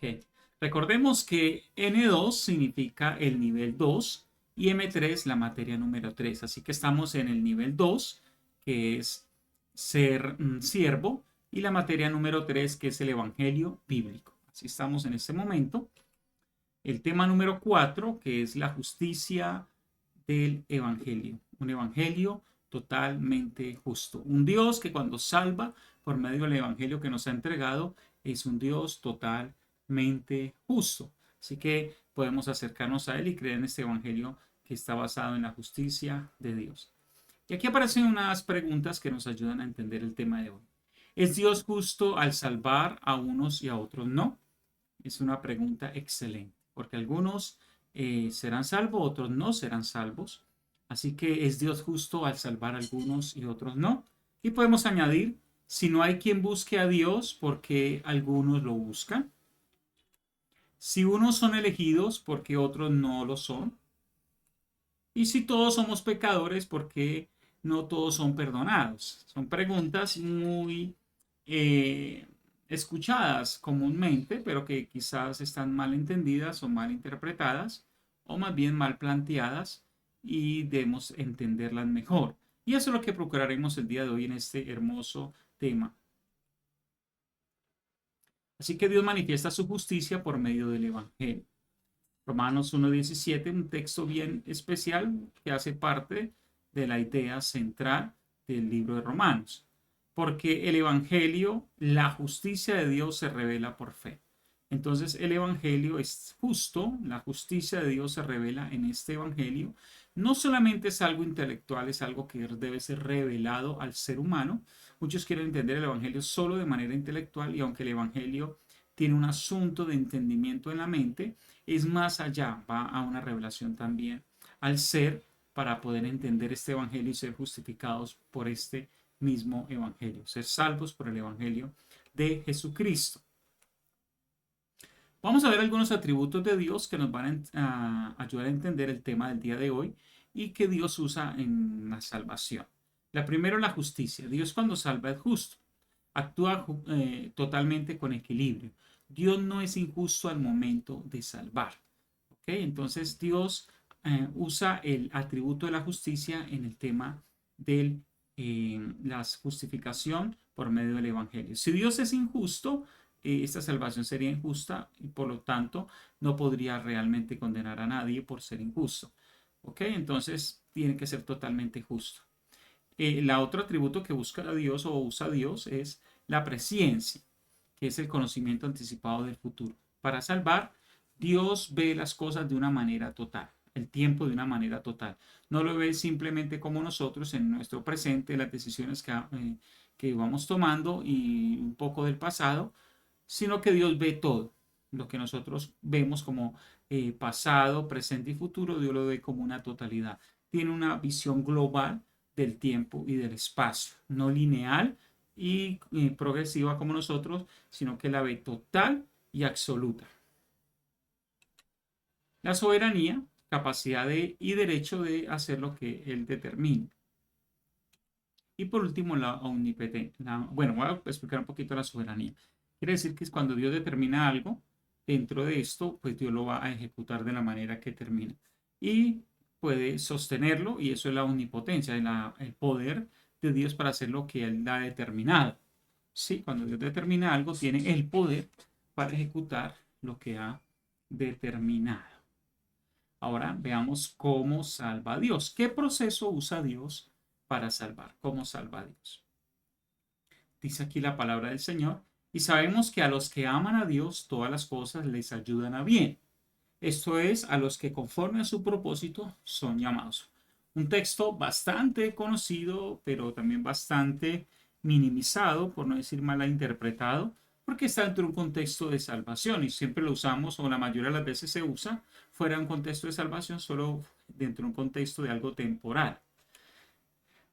Ok. Recordemos que N2 significa el nivel 2 y M3 la materia número 3. Así que estamos en el nivel 2, que es ser siervo, y la materia número 3, que es el evangelio bíblico. Así estamos en este momento. El tema número 4, que es la justicia del evangelio. Un evangelio totalmente justo. Un Dios que cuando salva por medio del evangelio que nos ha entregado, es un Dios totalmente justo. Así que podemos acercarnos a Él y creer en este evangelio que está basado en la justicia de Dios. Y aquí aparecen unas preguntas que nos ayudan a entender el tema de hoy. ¿Es Dios justo al salvar a unos y a otros no? Es una pregunta excelente, porque algunos serán salvos, otros no serán salvos. Así que es Dios justo al salvar a algunos y otros no. Y podemos añadir, si no hay quien busque a Dios, ¿por qué algunos lo buscan? Si unos son elegidos, ¿por qué otros no lo son? Y si todos somos pecadores, ¿por qué no todos son perdonados? Son preguntas muy eh, escuchadas comúnmente, pero que quizás están mal entendidas o mal interpretadas, o más bien mal planteadas, y debemos entenderlas mejor. Y eso es lo que procuraremos el día de hoy en este hermoso tema. Así que Dios manifiesta su justicia por medio del Evangelio. Romanos 1.17, un texto bien especial que hace parte de la idea central del libro de Romanos. Porque el Evangelio, la justicia de Dios se revela por fe. Entonces el Evangelio es justo, la justicia de Dios se revela en este Evangelio. No solamente es algo intelectual, es algo que debe ser revelado al ser humano. Muchos quieren entender el Evangelio solo de manera intelectual y aunque el Evangelio tiene un asunto de entendimiento en la mente, es más allá, va a una revelación también al ser para poder entender este Evangelio y ser justificados por este mismo Evangelio, ser salvos por el Evangelio de Jesucristo. Vamos a ver algunos atributos de Dios que nos van a ayudar a entender el tema del día de hoy y que Dios usa en la salvación. La primera, la justicia. Dios cuando salva es justo, actúa totalmente con equilibrio. Dios no es injusto al momento de salvar. ¿Okay? Entonces Dios usa el atributo de la justicia en el tema de la justificación por medio del Evangelio. Si Dios es injusto, esta salvación sería injusta y por lo tanto no podría realmente condenar a nadie por ser injusto. ¿Ok? Entonces tiene que ser totalmente justo. La otro atributo que busca a Dios o usa Dios es la presciencia, que es el conocimiento anticipado del futuro. Para salvar, Dios ve las cosas de una manera total, el tiempo de una manera total. No lo ve simplemente como nosotros en nuestro presente, las decisiones que vamos tomando y un poco del pasado, sino que Dios ve todo. Lo que nosotros vemos como pasado, presente y futuro, Dios lo ve como una totalidad. Tiene una visión global del tiempo y del espacio, no lineal y progresiva como nosotros, sino que la ve total y absoluta. La soberanía, capacidad y derecho de hacer lo que él determine. Y por último, la omnipotencia. Bueno, voy a explicar un poquito la soberanía. Quiere decir que es cuando Dios determina algo, dentro de esto, pues Dios lo va a ejecutar de la manera que termina. Y puede sostenerlo, y eso es la omnipotencia, el poder de Dios para hacer lo que Él ha determinado. Sí, cuando Dios determina algo, tiene el poder para ejecutar lo que ha determinado. Ahora veamos cómo salva a Dios. ¿Qué proceso usa Dios para salvar? ¿Cómo salva a Dios? Dice aquí la palabra del Señor. Y sabemos que a los que aman a Dios, todas las cosas les ayudan a bien. Esto es, a los que conforme a su propósito son llamados. Un texto bastante conocido, pero también bastante minimizado, por no decir mal interpretado, porque está dentro de un contexto de salvación y siempre lo usamos, o la mayoría de las veces se usa, fuera de un contexto de salvación, solo dentro de un contexto de algo temporal.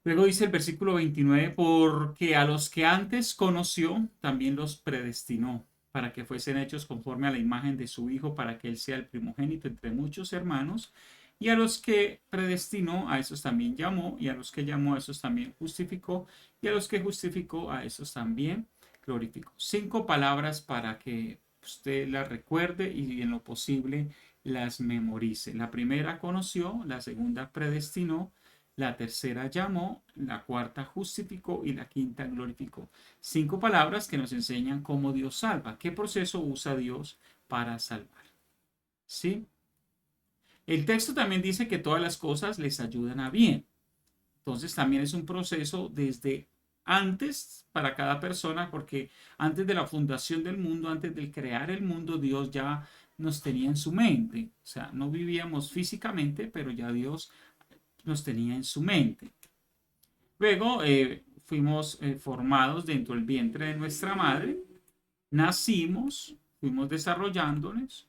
Luego dice el versículo 29, porque a los que antes conoció, también los predestinó para que fuesen hechos conforme a la imagen de su Hijo, para que Él sea el primogénito entre muchos hermanos. Y a los que predestinó, a esos también llamó, y a los que llamó, a esos también justificó, y a los que justificó, a esos también glorificó. 5 palabras para que usted las recuerde y en lo posible las memorice. La primera conoció, la segunda predestinó, la tercera llamó, la cuarta justificó y la quinta glorificó. 5 palabras que nos enseñan cómo Dios salva. ¿Qué proceso usa Dios para salvar? ¿Sí? El texto también dice que todas las cosas les ayudan a bien. Entonces también es un proceso desde antes para cada persona, porque antes de la fundación del mundo, antes de crear el mundo, Dios ya nos tenía en su mente. O sea, no vivíamos físicamente, pero ya Dios nos tenía en su mente. Luego fuimos formados dentro del vientre de nuestra madre, nacimos, fuimos desarrollándonos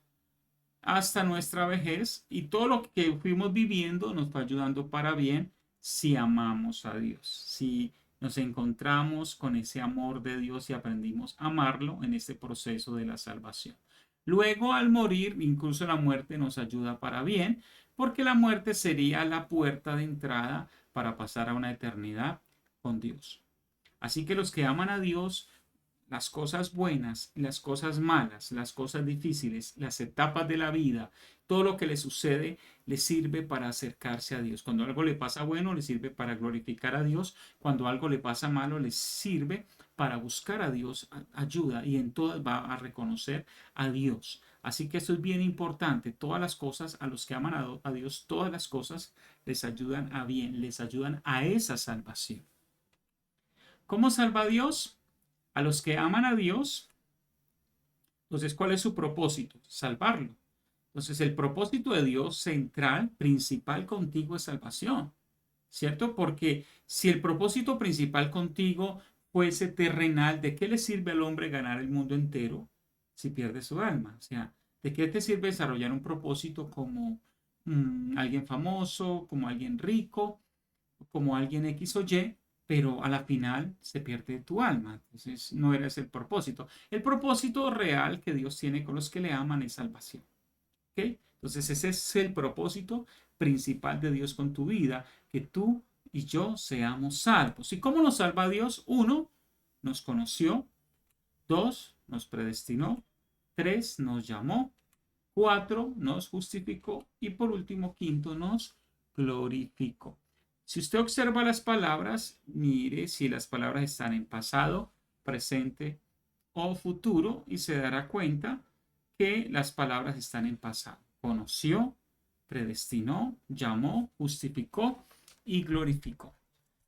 hasta nuestra vejez y todo lo que fuimos viviendo nos va ayudando para bien si amamos a Dios, si nos encontramos con ese amor de Dios y aprendimos a amarlo en este proceso de la salvación. Luego, al morir, incluso la muerte nos ayuda para bien, porque la muerte sería la puerta de entrada para pasar a una eternidad con Dios. Así que los que aman a Dios, las cosas buenas, las cosas malas, las cosas difíciles, las etapas de la vida, todo lo que le sucede, le sirve para acercarse a Dios. Cuando algo le pasa bueno, le sirve para glorificar a Dios. Cuando algo le pasa malo, le sirve para buscar a Dios ayuda y en todas va a reconocer a Dios. Así que esto es bien importante. Todas las cosas, a los que aman a Dios, todas las cosas les ayudan a bien, les ayudan a esa salvación. ¿Cómo salva a Dios? A los que aman a Dios. Entonces, ¿cuál es su propósito? Salvarlo. Entonces, el propósito de Dios central, principal contigo es salvación, ¿cierto? Porque si el propósito principal contigo fuese terrenal, ¿de qué le sirve al hombre ganar el mundo entero si pierde su alma? O sea, ¿de qué te sirve desarrollar un propósito como alguien famoso, como alguien rico, como alguien X o Y, pero a la final se pierde tu alma? Entonces no eres el propósito. El propósito real que Dios tiene con los que le aman es salvación. ¿Ok? Entonces ese es el propósito principal de Dios con tu vida, que tú y yo seamos salvos. ¿Y cómo nos salva Dios? 1, nos conoció. 2, nos predestinó. 3, nos llamó. 4, nos justificó. Y por último, 5, nos glorificó. Si usted observa las palabras, mire si las palabras están en pasado, presente o futuro y se dará cuenta que las palabras están en pasado. Conoció, predestinó, llamó, justificó y glorificó.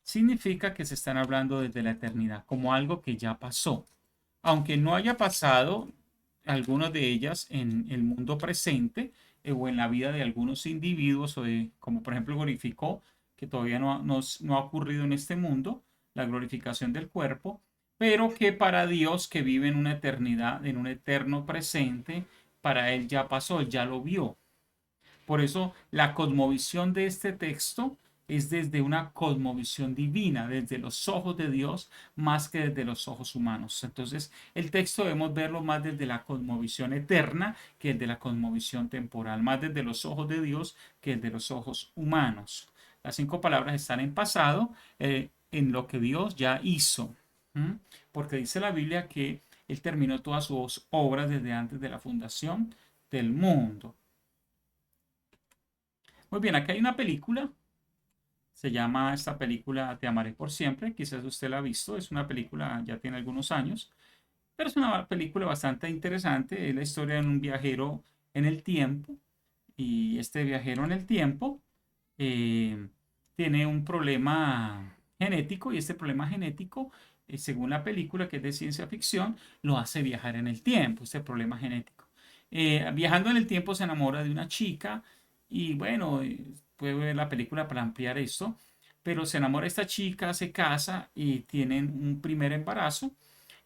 Significa que se están hablando desde la eternidad, como algo que ya pasó. Aunque no haya pasado algunas de ellas en el mundo presente o en la vida de algunos individuos, como por ejemplo glorificó, que todavía no ha ocurrido en este mundo, la glorificación del cuerpo, pero que para Dios que vive en una eternidad, en un eterno presente, para Él ya pasó, Él ya lo vio. Por eso la cosmovisión de este texto es desde una cosmovisión divina, desde los ojos de Dios, más que desde los ojos humanos. Entonces, el texto debemos verlo más desde la cosmovisión eterna que desde la cosmovisión temporal, más desde los ojos de Dios que desde los ojos humanos. Las 5 palabras están en pasado, en lo que Dios ya hizo. ¿Mm? Porque dice la Biblia que Él terminó todas sus obras desde antes de la fundación del mundo. Muy bien, aquí hay una película. Se llama esta película Te amaré por siempre. Quizás usted la ha visto. Es una película, ya tiene algunos años. Pero es una película bastante interesante. Es la historia de un viajero en el tiempo. Y este viajero en el tiempo eh, tiene un problema genético. Y este problema genético, según la película, que es de ciencia ficción, lo hace viajar en el tiempo. Este problema genético. Viajando en el tiempo se enamora de una chica. Y bueno, puede ver la película para ampliar esto, pero se enamora esta chica, se casa y tienen un primer embarazo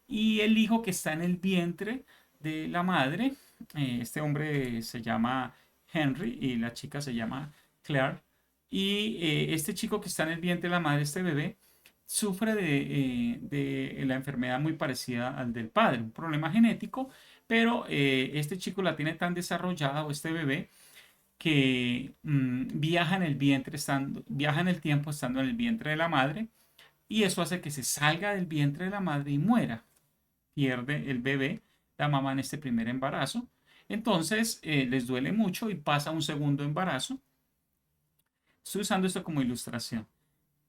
y el hijo que está en el vientre de la madre, este hombre se llama Henry y la chica se llama Claire, y este chico que está en el vientre de la madre, este bebé, sufre de la enfermedad muy parecida al del padre, un problema genético, pero este chico la tiene tan desarrollada, o este bebé, que viaja en el vientre viaja en el tiempo estando en el vientre de la madre y eso hace que se salga del vientre de la madre y muera. Pierde el bebé la mamá en este primer embarazo. Entonces les duele mucho y pasa un segundo embarazo. Estoy usando esto como ilustración.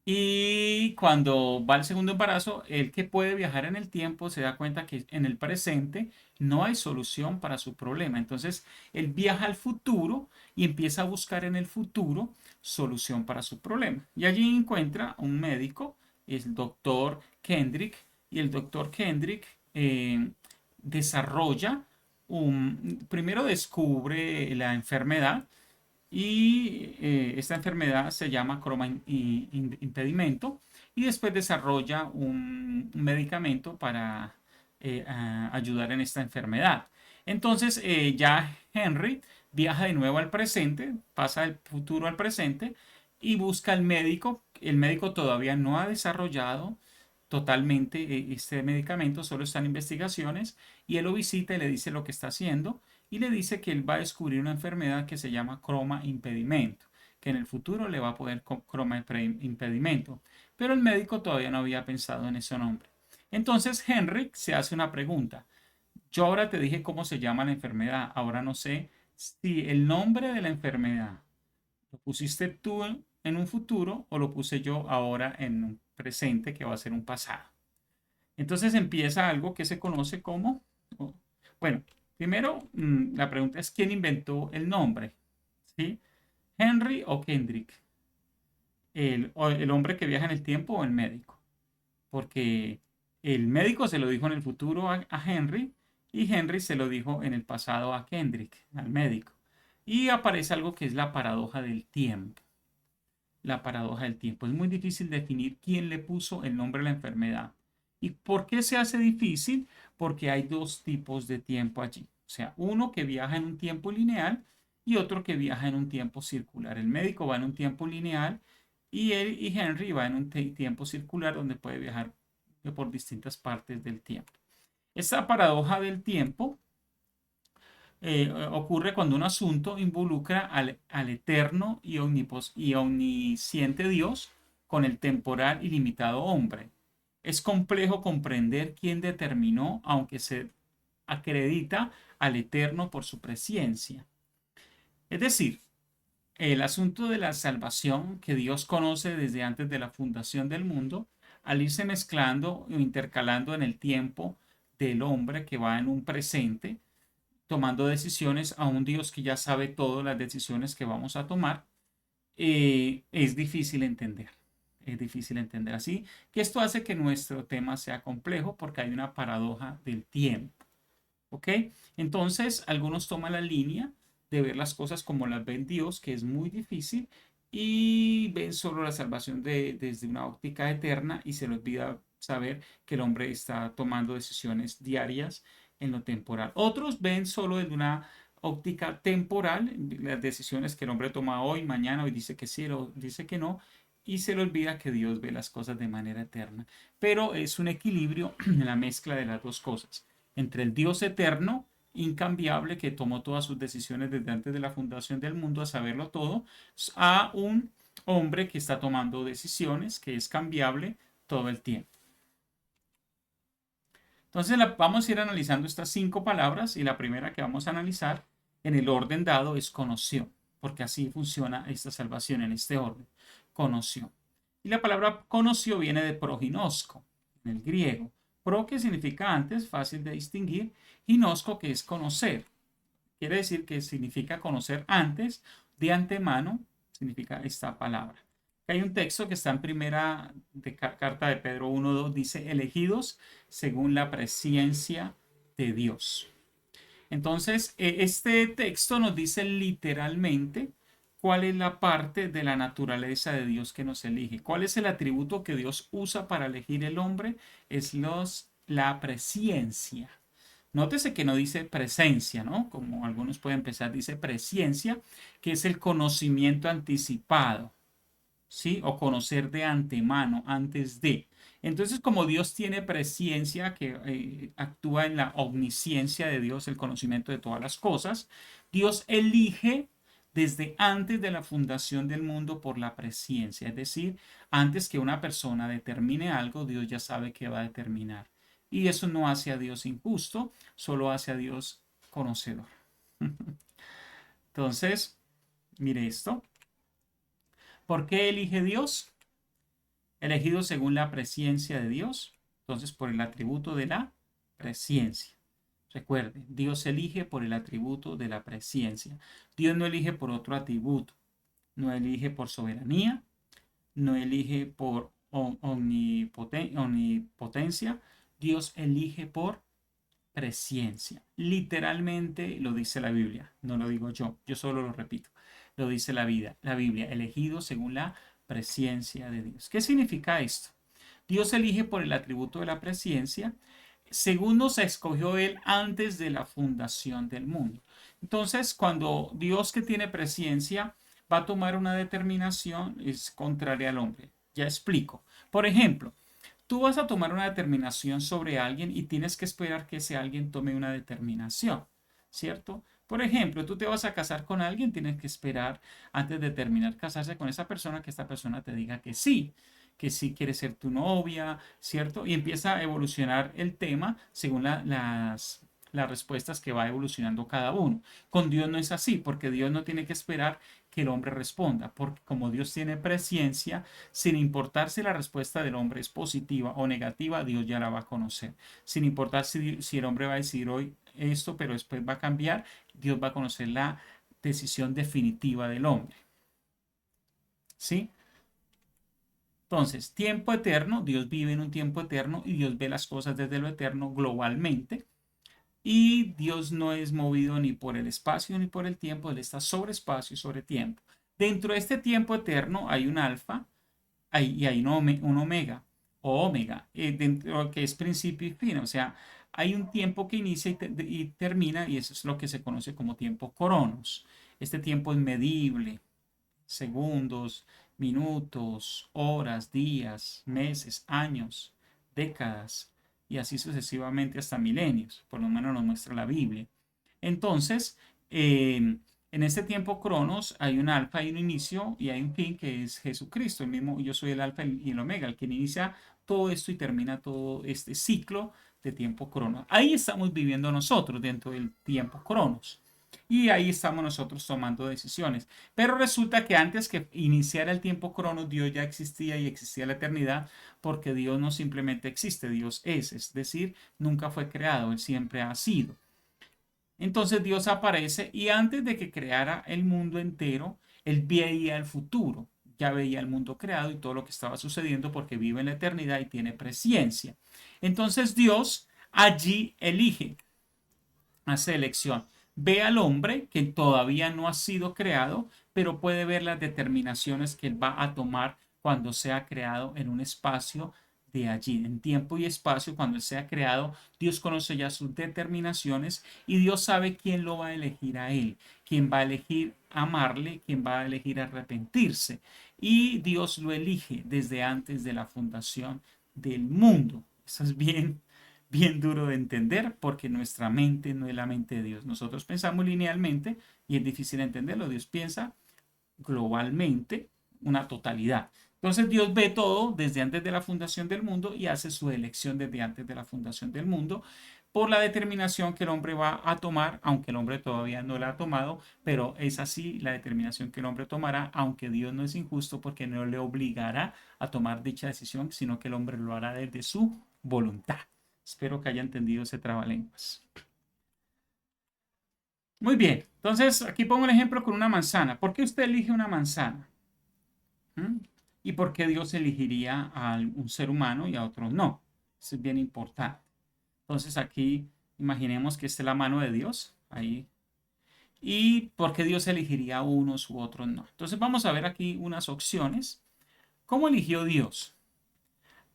Y cuando va al segundo embarazo, el que puede viajar en el tiempo se da cuenta que en el presente no hay solución para su problema. Entonces, él viaja al futuro y empieza a buscar en el futuro solución para su problema. Y allí encuentra un médico, el doctor Kendrick, y el doctor Kendrick desarrolla primero descubre la enfermedad y esta enfermedad se llama impedimento y después desarrolla un medicamento para ayudar en esta enfermedad. Entonces ya Henry viaja de nuevo al presente, pasa del futuro al presente y busca al médico. El médico todavía no ha desarrollado totalmente este medicamento, solo está en investigaciones y él lo visita y le dice lo que está haciendo y le dice que él va a descubrir una enfermedad que se llama croma impedimento, que en el futuro le va a poder croma impedimento. Pero el médico todavía no había pensado en ese nombre. Entonces Henrik se hace una pregunta. Yo ahora te dije cómo se llama la enfermedad, ahora no sé si el nombre de la enfermedad lo pusiste tú en un futuro o lo puse yo ahora en un presente que va a ser un pasado. Entonces empieza algo que se conoce como, bueno, primero la pregunta es quién inventó el nombre, ¿sí? Henry o Kendrick, el hombre que viaja en el tiempo o el médico, porque el médico se lo dijo en el futuro a Henry y Henry se lo dijo en el pasado a Kendrick, al médico. Y aparece algo que es la paradoja del tiempo. La paradoja del tiempo. Es muy difícil definir quién le puso el nombre a la enfermedad. ¿Y por qué se hace difícil? Porque hay dos tipos de tiempo allí. O sea, uno que viaja en un tiempo lineal y otro que viaja en un tiempo circular. El médico va en un tiempo lineal y él y Henry va en un tiempo circular donde puede viajar por distintas partes del tiempo. Esta paradoja del tiempo ocurre cuando un asunto involucra al eterno y omnisciente Dios con el temporal y limitado hombre. Es complejo comprender quién determinó, aunque se acredita al eterno por su presencia. Es decir, el asunto de la salvación que Dios conoce desde antes de la fundación del mundo, al irse mezclando o intercalando en el tiempo del hombre que va en un presente, tomando decisiones a un Dios que ya sabe todas las decisiones que vamos a tomar, es difícil entender. Es difícil entender. Así que esto hace que nuestro tema sea complejo porque hay una paradoja del tiempo. ¿Ok? Entonces, algunos toman la línea de ver las cosas como las ven Dios, que es muy difícil, y ven solo la salvación desde una óptica eterna y se les olvida saber que el hombre está tomando decisiones diarias en lo temporal. Otros ven solo desde una óptica temporal las decisiones que el hombre toma hoy, mañana, hoy dice que sí, dice que no, y se le olvida que Dios ve las cosas de manera eterna. Pero es un equilibrio en la mezcla de las dos cosas entre el Dios eterno, incambiable, que tomó todas sus decisiones desde antes de la fundación del mundo, a saberlo todo, a un hombre que está tomando decisiones, que es cambiable todo el tiempo. Entonces vamos a ir analizando estas 5 palabras y la primera que vamos a analizar en el orden dado es conoció, porque así funciona esta salvación en este orden. Conoció. Y la palabra conoció viene de proginosco, en el griego. Pro, que significa antes, fácil de distinguir, ginosco, que es conocer. Quiere decir que significa conocer antes, de antemano, significa esta palabra. Hay un texto que está en primera carta de Pedro 1:2, dice, elegidos según la presciencia de Dios. Entonces, este texto nos dice literalmente cuál es la parte de la naturaleza de Dios que nos elige. ¿Cuál es el atributo que Dios usa para elegir el hombre? Es la presciencia. Nótese que no dice presencia, ¿no? Como algunos pueden pensar, dice presciencia, que es el conocimiento anticipado, ¿sí? O conocer de antemano, antes de. Entonces, como Dios tiene presciencia que actúa en la omnisciencia de Dios, el conocimiento de todas las cosas, Dios elige desde antes de la fundación del mundo por la presciencia. Es decir, antes que una persona determine algo, Dios ya sabe que va a determinar. Y eso no hace a Dios injusto, solo hace a Dios conocedor. Entonces, mire esto. ¿Por qué elige Dios? Elegido según la presciencia de Dios, entonces por el atributo de la presciencia. Recuerde, Dios elige por el atributo de la presciencia. Dios no elige por otro atributo, no elige por soberanía, no elige por omnipotencia, Dios elige por presciencia. Literalmente lo dice la Biblia, no lo digo yo solo lo repito. Lo dice la Biblia, elegido según la presciencia de Dios. ¿Qué significa esto? Dios elige por el atributo de la presciencia, según nos escogió Él antes de la fundación del mundo. Entonces, cuando Dios, que tiene presciencia, va a tomar una determinación, es contraria al hombre. Ya explico. Por ejemplo, tú vas a tomar una determinación sobre alguien y tienes que esperar que ese alguien tome una determinación, ¿cierto? Por ejemplo, tú te vas a casar con alguien, tienes que esperar antes de terminar casarse con esa persona que esta persona te diga que sí quiere ser tu novia, ¿cierto? Y empieza a evolucionar el tema según las respuestas que va evolucionando cada uno. Con Dios no es así, porque Dios no tiene que esperar que el hombre responda, porque como Dios tiene presciencia, sin importar si la respuesta del hombre es positiva o negativa, Dios ya la va a conocer. Sin importar si el hombre va a decir hoy esto, pero después va a cambiar, Dios va a conocer la decisión definitiva del hombre. ¿Sí? Entonces, tiempo eterno, Dios vive en un tiempo eterno y Dios ve las cosas desde lo eterno globalmente. Y Dios no es movido ni por el espacio ni por el tiempo, Él está sobre espacio y sobre tiempo. Dentro de este tiempo eterno hay un alfa y hay un omega o omega, dentro que es principio y fin. O sea, hay un tiempo que inicia y termina y eso es lo que se conoce como tiempo cronos. Este tiempo es medible, segundos, minutos, horas, días, meses, años, décadas y así sucesivamente hasta milenios, por lo menos nos muestra la Biblia. Entonces, en este tiempo cronos hay un alfa y un inicio y hay un fin que es Jesucristo, el mismo yo soy el alfa y el omega, el que inicia todo esto y termina todo este ciclo de tiempo cronos. Ahí estamos viviendo nosotros dentro del tiempo cronos. Y ahí estamos nosotros tomando decisiones. Pero resulta que antes que iniciara el tiempo cronos, Dios ya existía y existía la eternidad, porque Dios no simplemente existe, Dios es decir, nunca fue creado, Él siempre ha sido. Entonces Dios aparece y antes de que creara el mundo entero, Él veía el futuro, ya veía el mundo creado y todo lo que estaba sucediendo porque vive en la eternidad y tiene presciencia. Entonces Dios allí elige, hace elección. Ve al hombre que todavía no ha sido creado, pero puede ver las determinaciones que él va a tomar cuando sea creado en un espacio de allí, en tiempo y espacio, cuando él sea creado, Dios conoce ya sus determinaciones y Dios sabe quién lo va a elegir a él, quién va a elegir amarle, quién va a elegir arrepentirse. Y Dios lo elige desde antes de la fundación del mundo. Eso es bien duro de entender porque nuestra mente no es la mente de Dios. Nosotros pensamos linealmente y es difícil entenderlo. Dios piensa globalmente, una totalidad. Entonces Dios ve todo desde antes de la fundación del mundo y hace su elección desde antes de la fundación del mundo por la determinación que el hombre va a tomar, aunque el hombre todavía no la ha tomado, pero es así la determinación que el hombre tomará, aunque Dios no es injusto porque no le obligará a tomar dicha decisión, sino que el hombre lo hará desde su voluntad. Espero que haya entendido ese trabalenguas. Muy bien, entonces aquí pongo un ejemplo con una manzana. ¿Por qué usted elige una manzana? ¿Mm? ¿Y por qué Dios elegiría a un ser humano y a otro no? Eso es bien importante. Entonces aquí imaginemos que esta es la mano de Dios. Ahí. ¿Y por qué Dios elegiría a unos u otros no? Entonces vamos a ver aquí unas opciones. ¿Cómo eligió Dios?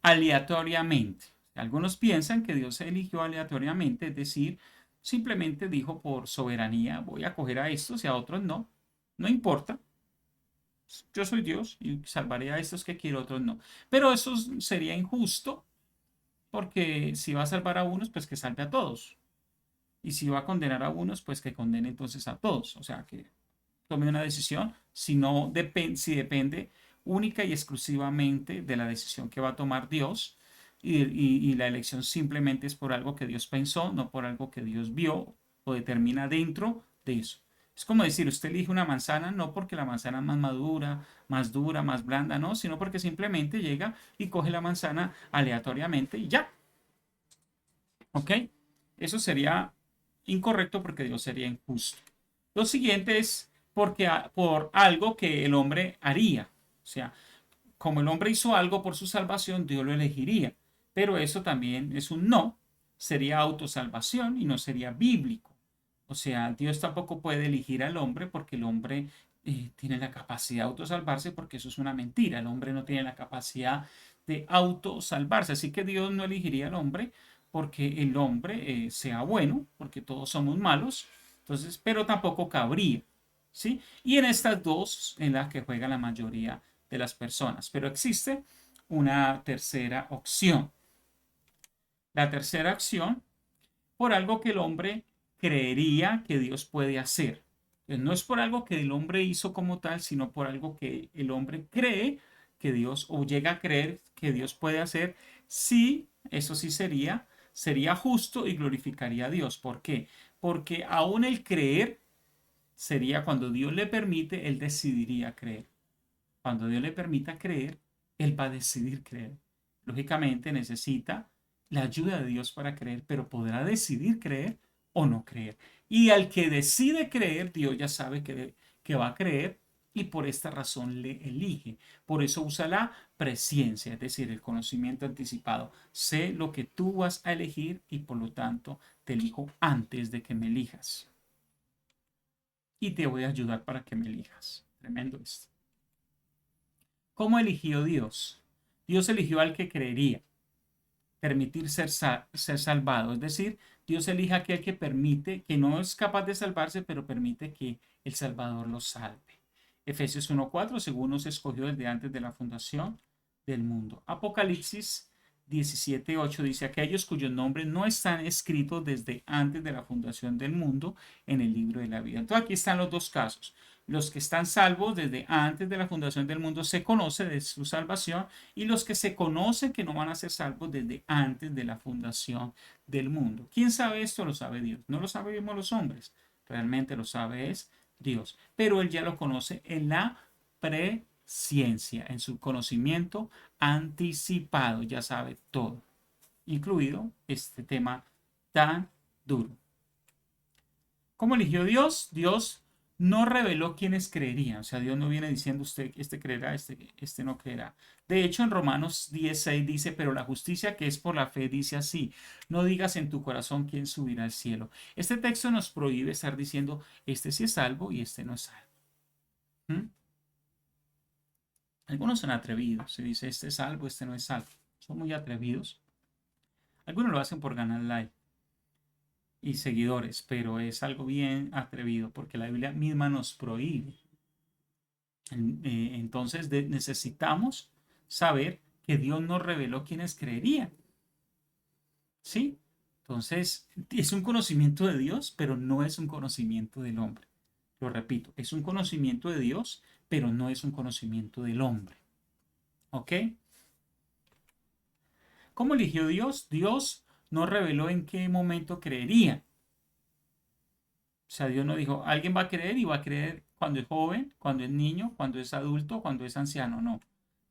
Aleatoriamente. Algunos piensan que Dios eligió aleatoriamente, es decir, simplemente dijo por soberanía, voy a coger a estos y a otros no. No importa, yo soy Dios y salvaré a estos que quiero, a otros no. Pero eso sería injusto porque si va a salvar a unos, pues que salve a todos. Y si va a condenar a unos, pues que condene entonces a todos. O sea, que tome una decisión si no si depende única y exclusivamente de la decisión que va a tomar Dios. y la elección simplemente es por algo que Dios pensó, no por algo que Dios vio o determina dentro de eso. Es como decir, usted elige una manzana no porque la manzana es más madura, más dura, más blanda, no, sino porque simplemente llega y coge la manzana aleatoriamente y ya. ¿Ok? Eso sería incorrecto porque Dios sería injusto. Lo siguiente es porque por algo que el hombre haría. O sea, como el hombre hizo algo por su salvación, Dios lo elegiría. Pero eso también es un no. Sería autosalvación y no sería bíblico. O sea, Dios tampoco puede elegir al hombre porque el hombre tiene la capacidad de autosalvarse, porque eso es una mentira. El hombre no tiene la capacidad de autosalvarse. Así que Dios no elegiría al hombre porque el hombre sea bueno, porque todos somos malos. Entonces, pero tampoco cabría. ¿Sí? Y en estas dos en las que juega la mayoría de las personas. Pero existe una tercera opción. La tercera opción por algo que el hombre creería que Dios puede hacer. No es por algo que el hombre hizo como tal, sino por algo que el hombre cree que Dios o llega a creer que Dios puede hacer. Sí, eso sí sería justo y glorificaría a Dios. ¿Por qué? Porque aún el creer sería cuando Dios le permite, él decidiría creer. Cuando Dios le permita creer, él va a decidir creer. Lógicamente necesita la ayuda de Dios para creer, pero podrá decidir creer o no creer. Y al que decide creer, Dios ya sabe que va a creer y por esta razón le elige. Por eso usa la presciencia, es decir, el conocimiento anticipado. Sé lo que tú vas a elegir y por lo tanto te elijo antes de que me elijas. Y te voy a ayudar para que me elijas. Tremendo esto. ¿Cómo eligió Dios? Dios eligió al que creería, permitir ser salvado. Es decir, Dios elige a aquel que permite, que no es capaz de salvarse, pero permite que el Salvador lo salve. Efesios 1:4, según nos escogió desde antes de la fundación del mundo. Apocalipsis 17:8 dice, aquellos cuyos nombres no están escritos desde antes de la fundación del mundo en el libro de la vida. Entonces aquí están los dos casos. Los que están salvos desde antes de la fundación del mundo se conoce de su salvación y los que se conocen que no van a ser salvos desde antes de la fundación del mundo. ¿Quién sabe esto? Lo sabe Dios. No lo sabemos los hombres. Realmente lo sabe es Dios. Pero Él ya lo conoce en la presciencia, en su conocimiento anticipado. Ya sabe todo, incluido este tema tan duro. ¿Cómo eligió Dios? Dios no reveló quiénes creerían. O sea, Dios no viene diciendo usted, este creerá, este no creerá. De hecho, en Romanos 10:6 dice, pero la justicia que es por la fe dice así, no digas en tu corazón quién subirá al cielo. Este texto nos prohíbe estar diciendo, este sí es salvo y este no es salvo. ¿Mm? Algunos son atrevidos. Se dice, este es salvo, este no es salvo. Son muy atrevidos. Algunos lo hacen por ganar like y seguidores, pero es algo bien atrevido porque la Biblia misma nos prohíbe. Entonces necesitamos saber que Dios nos reveló quiénes creerían. ¿Sí? Entonces, es un conocimiento de Dios, pero no es un conocimiento del hombre. Lo repito, es un conocimiento de Dios, pero no es un conocimiento del hombre. ¿Ok? ¿Cómo eligió Dios? Dios no reveló en qué momento creería. O sea, Dios no dijo, alguien va a creer y va a creer cuando es joven, cuando es niño, cuando es adulto, cuando es anciano. No.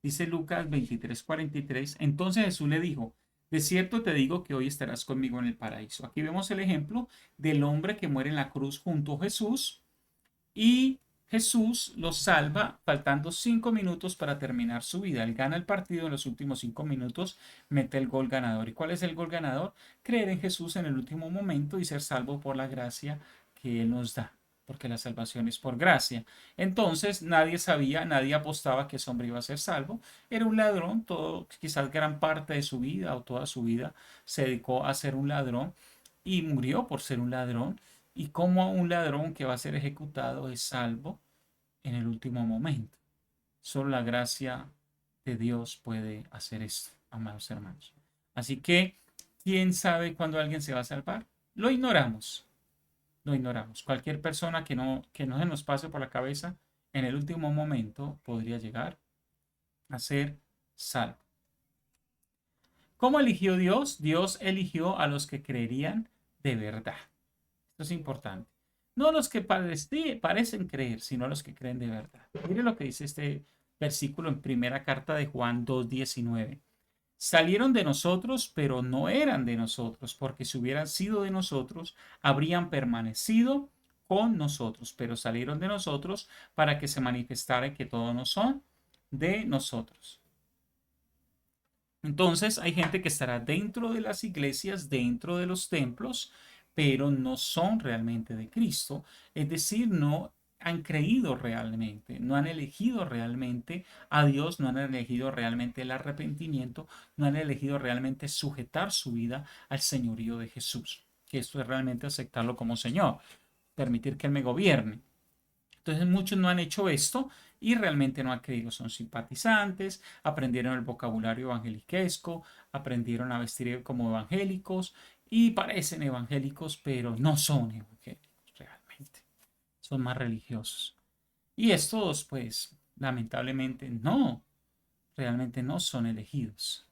Dice Lucas 23:43. Entonces Jesús le dijo, de cierto te digo que hoy estarás conmigo en el paraíso. Aquí vemos el ejemplo del hombre que muere en la cruz junto a Jesús y Jesús lo salva faltando 5 minutos para terminar su vida. Él gana el partido en los últimos 5 minutos, mete el gol ganador. ¿Y cuál es el gol ganador? Creer en Jesús en el último momento y ser salvo por la gracia que Él nos da, porque la salvación es por gracia. Entonces nadie sabía, nadie apostaba que ese hombre iba a ser salvo. Era un ladrón, todo, quizás gran parte de su vida o toda su vida se dedicó a ser un ladrón y murió por ser un ladrón. Y como un ladrón que va a ser ejecutado es salvo en el último momento. Solo la gracia de Dios puede hacer esto, amados hermanos. Así que, ¿quién sabe cuándo alguien se va a salvar? Lo ignoramos, lo ignoramos. Cualquier persona que no se nos pase por la cabeza en el último momento podría llegar a ser salvo. ¿Cómo eligió Dios? Dios eligió a los que creerían de verdad. Esto es importante. No los que parecen creer, sino los que creen de verdad. Mire lo que dice este versículo en primera carta de Juan 2:19. Salieron de nosotros, pero no eran de nosotros, porque si hubieran sido de nosotros, habrían permanecido con nosotros, pero salieron de nosotros para que se manifestara que todos no son de nosotros. Entonces hay gente que estará dentro de las iglesias, dentro de los templos, pero no son realmente de Cristo. Es decir, no han creído realmente, no han elegido realmente a Dios, no han elegido realmente el arrepentimiento, no han elegido realmente sujetar su vida al señorío de Jesús, que esto es realmente aceptarlo como Señor, permitir que Él me gobierne. Entonces muchos no han hecho esto y realmente no han creído. Son simpatizantes, aprendieron el vocabulario evangeliquesco, aprendieron a vestir como evangélicos y parecen evangélicos, pero no son evangélicos realmente. Son más religiosos. Y estos, pues, lamentablemente realmente no son elegidos.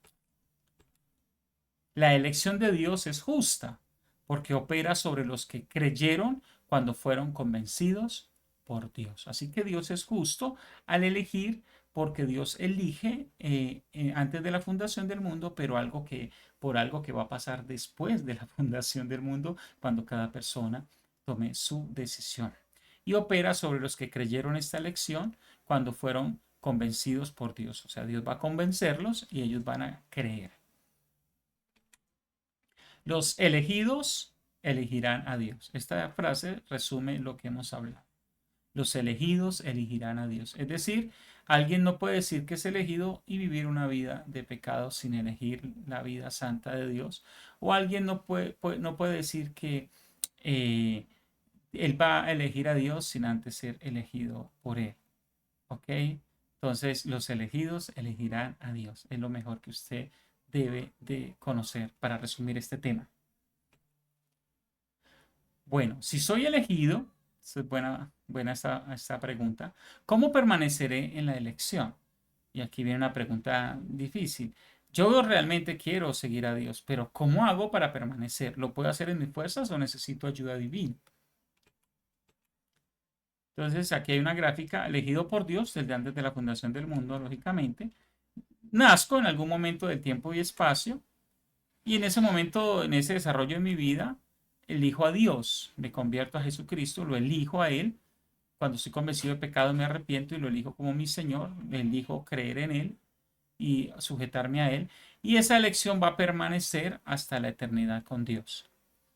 La elección de Dios es justa porque opera sobre los que creyeron cuando fueron convencidos por Dios. Así que Dios es justo al elegir porque Dios elige antes de la fundación del mundo, pero por algo que va a pasar después de la fundación del mundo, cuando cada persona tome su decisión. Y opera sobre los que creyeron esta elección cuando fueron convencidos por Dios. O sea, Dios va a convencerlos y ellos van a creer. Los elegidos elegirán a Dios. Esta frase resume lo que hemos hablado. Los elegidos elegirán a Dios. Es decir, alguien no puede decir que es elegido y vivir una vida de pecado sin elegir la vida santa de Dios. O alguien no puede decir que eh, él va a elegir a Dios sin antes ser elegido por él. ¿Ok? Entonces, los elegidos elegirán a Dios. Es lo mejor que usted debe de conocer para resumir este tema. Bueno, si soy elegido, es buena esta pregunta, ¿cómo permaneceré en la elección? Y aquí viene una pregunta difícil. Yo realmente quiero seguir a Dios, pero ¿cómo hago para permanecer? ¿Lo puedo hacer en mis fuerzas o necesito ayuda divina? Entonces, aquí hay una gráfica elegido por Dios desde antes de la fundación del mundo, lógicamente. Nazco en algún momento del tiempo y espacio, y en ese momento, en ese desarrollo de mi vida, elijo a Dios, me convierto a Jesucristo, lo elijo a Él. Cuando estoy convencido de pecado, me arrepiento y lo elijo como mi Señor, elijo creer en Él y sujetarme a Él. Y esa elección va a permanecer hasta la eternidad con Dios.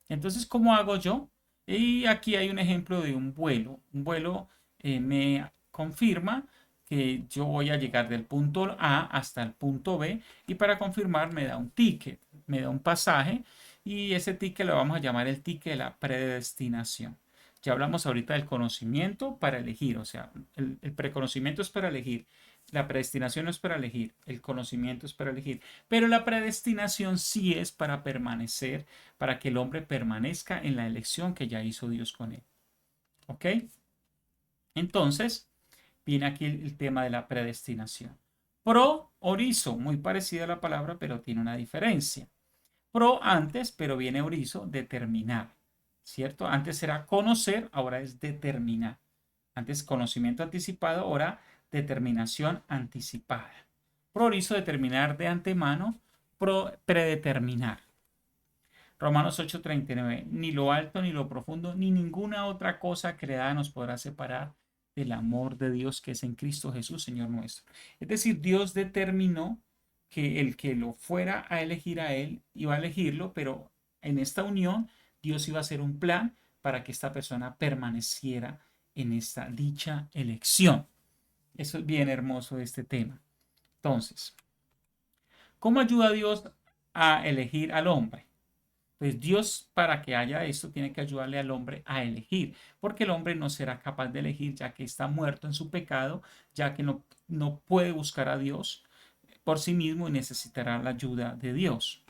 Entonces, ¿cómo hago yo? Y aquí hay un ejemplo de un vuelo. Un vuelo me confirma que yo voy a llegar del punto A hasta el punto B y para confirmar me da un ticket, me da un pasaje y ese ticket lo vamos a llamar el ticket de la predestinación. Ya hablamos ahorita del conocimiento para elegir, o sea, el preconocimiento es para elegir, la predestinación no es para elegir, el conocimiento es para elegir, pero la predestinación sí es para permanecer, para que el hombre permanezca en la elección que ya hizo Dios con él. ¿Ok? Entonces, viene aquí el tema de la predestinación. Pro orizo, muy parecida a la palabra, pero tiene una diferencia. Pro antes, pero viene orizo, determinar. ¿Cierto? Antes era conocer, ahora es determinar. Antes conocimiento anticipado, ahora determinación anticipada. Pro orizo, determinar de antemano, predeterminar. Romanos 8:39, ni lo alto, ni lo profundo, ni ninguna otra cosa creada nos podrá separar del amor de Dios que es en Cristo Jesús, Señor nuestro. Es decir, Dios determinó que el que lo fuera a elegir a él iba a elegirlo, pero en esta unión Dios iba a hacer un plan para que esta persona permaneciera en esta dicha elección. Eso es bien hermoso de este tema. Entonces, ¿cómo ayuda Dios a elegir al hombre? Pues Dios, para que haya esto, tiene que ayudarle al hombre a elegir, porque el hombre no será capaz de elegir ya que está muerto en su pecado, ya que no puede buscar a Dios por sí mismo y necesitará la ayuda de Dios.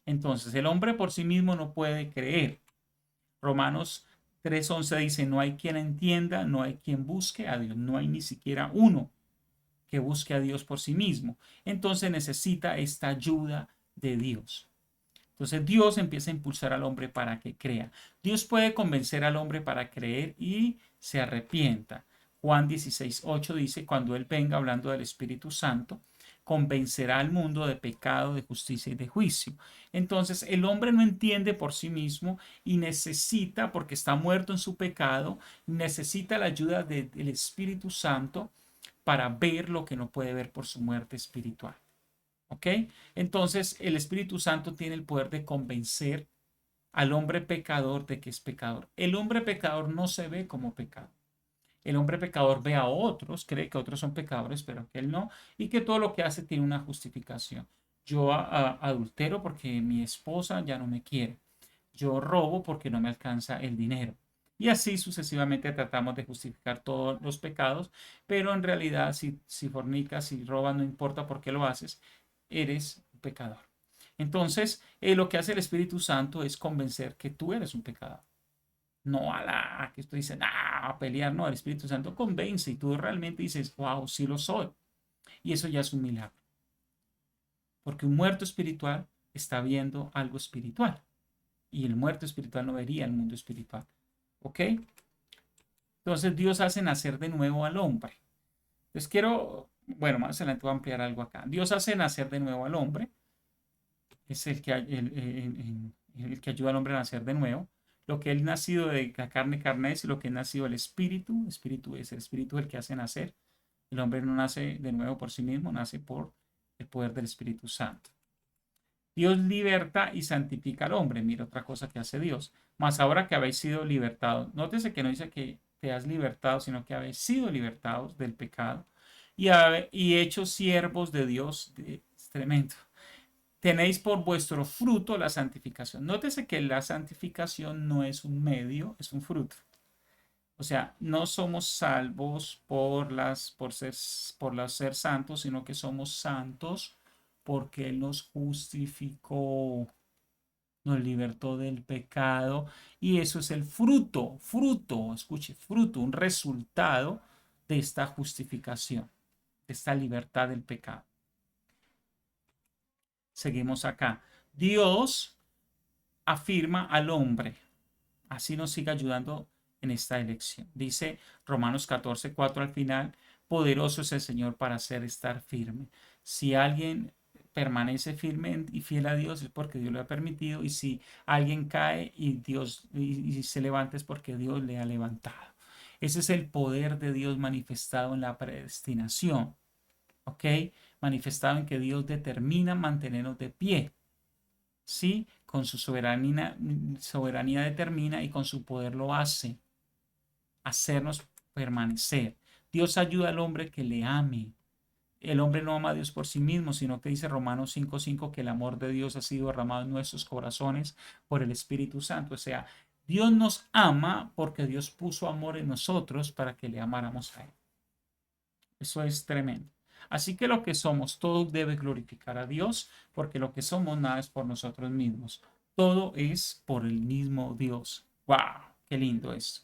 Entonces, el hombre por sí mismo no puede creer. Romanos 3:11 dice, no hay quien entienda, no hay quien busque a Dios, no hay ni siquiera uno que busque a Dios por sí mismo. Entonces necesita esta ayuda de Dios. Entonces Dios empieza a impulsar al hombre para que crea. Dios puede convencer al hombre para creer y se arrepienta. Juan 16:8 dice, cuando Él venga, hablando del Espíritu Santo, convencerá al mundo de pecado, de justicia y de juicio. Entonces el hombre no entiende por sí mismo y necesita, porque está muerto en su pecado, necesita la ayuda del Espíritu Santo para ver lo que no puede ver por su muerte espiritual. ¿Ok? Entonces el Espíritu Santo tiene el poder de convencer al hombre pecador de que es pecador. El hombre pecador no se ve como pecador. El hombre pecador ve a otros, cree que otros son pecadores, pero que él no, y que todo lo que hace tiene una justificación. Yo adultero porque mi esposa ya no me quiere. Yo robo porque no me alcanza el dinero. Y así sucesivamente tratamos de justificar todos los pecados, pero en realidad si fornicas, si robas, no importa por qué lo haces, eres un pecador. Entonces, lo que hace el Espíritu Santo es convencer que tú eres un pecador. No a que tú dices, a pelear, no, el Espíritu Santo convence y tú realmente dices, wow, sí lo soy. Y eso ya es un milagro. Porque un muerto espiritual está viendo algo espiritual. Y el muerto espiritual no vería el mundo espiritual. ¿Ok? Entonces Dios hace nacer de nuevo al hombre. Entonces quiero, bueno, más adelante voy a ampliar algo acá. Dios hace nacer de nuevo al hombre. Es el que ayuda al hombre a nacer de nuevo. Lo que él nacido de la carne, carne es, y lo que es nacido del espíritu, espíritu es. El espíritu es el que hace nacer. El hombre no nace de nuevo por sí mismo, nace por el poder del Espíritu Santo. Dios liberta y santifica al hombre. Mira otra cosa que hace Dios. Mas ahora que habéis sido libertados, nótese que no dice que te has libertado, sino que habéis sido libertados del pecado y hechos siervos de Dios. Es tremendo. Tenéis por vuestro fruto la santificación. Nótese que la santificación no es un medio, es un fruto. O sea, no somos salvos por ser santos, sino que somos santos porque Él nos justificó, nos libertó del pecado. Y eso es el fruto, escuche, fruto, un resultado de esta justificación, de esta libertad del pecado. Seguimos acá. Dios afirma al hombre. Así nos sigue ayudando en esta elección. Dice Romanos 14:4 al final, poderoso es el Señor para hacer estar firme. Si alguien permanece firme y fiel a Dios es porque Dios lo ha permitido, y si alguien cae y se levanta es porque Dios le ha levantado. Ese es el poder de Dios manifestado en la predestinación, ¿ok? Manifestado en que Dios determina mantenernos de pie. Sí, con su soberanía determina y con su poder lo hace, hacernos permanecer. Dios ayuda al hombre que le ame. El hombre no ama a Dios por sí mismo, sino que dice Romanos 5:5 que el amor de Dios ha sido derramado en nuestros corazones por el Espíritu Santo. O sea, Dios nos ama porque Dios puso amor en nosotros para que le amáramos a Él. Eso es tremendo. Así que lo que somos, todo debe glorificar a Dios, porque lo que somos nada es por nosotros mismos. Todo es por el mismo Dios. ¡Wow! ¡Qué lindo es!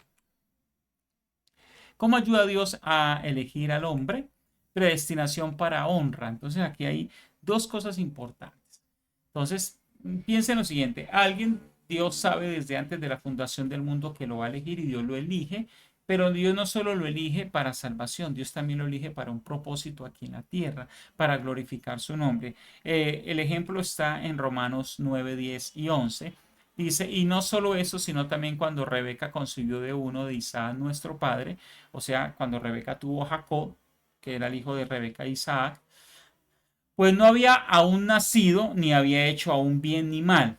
¿Cómo ayuda a Dios a elegir al hombre? Predestinación para honra. Entonces aquí hay dos cosas importantes. Entonces, piensa en lo siguiente. Alguien, Dios sabe desde antes de la fundación del mundo que lo va a elegir y Dios lo elige, pero Dios no solo lo elige para salvación, Dios también lo elige para un propósito aquí en la tierra, para glorificar su nombre. El ejemplo está en Romanos 9, 10 y 11. Dice, y no solo eso, sino también cuando Rebeca concibió de uno de Isaac, nuestro padre, o sea, cuando Rebeca tuvo a Jacob, que era el hijo de Rebeca e Isaac, pues no había aún nacido ni había hecho aún bien ni mal,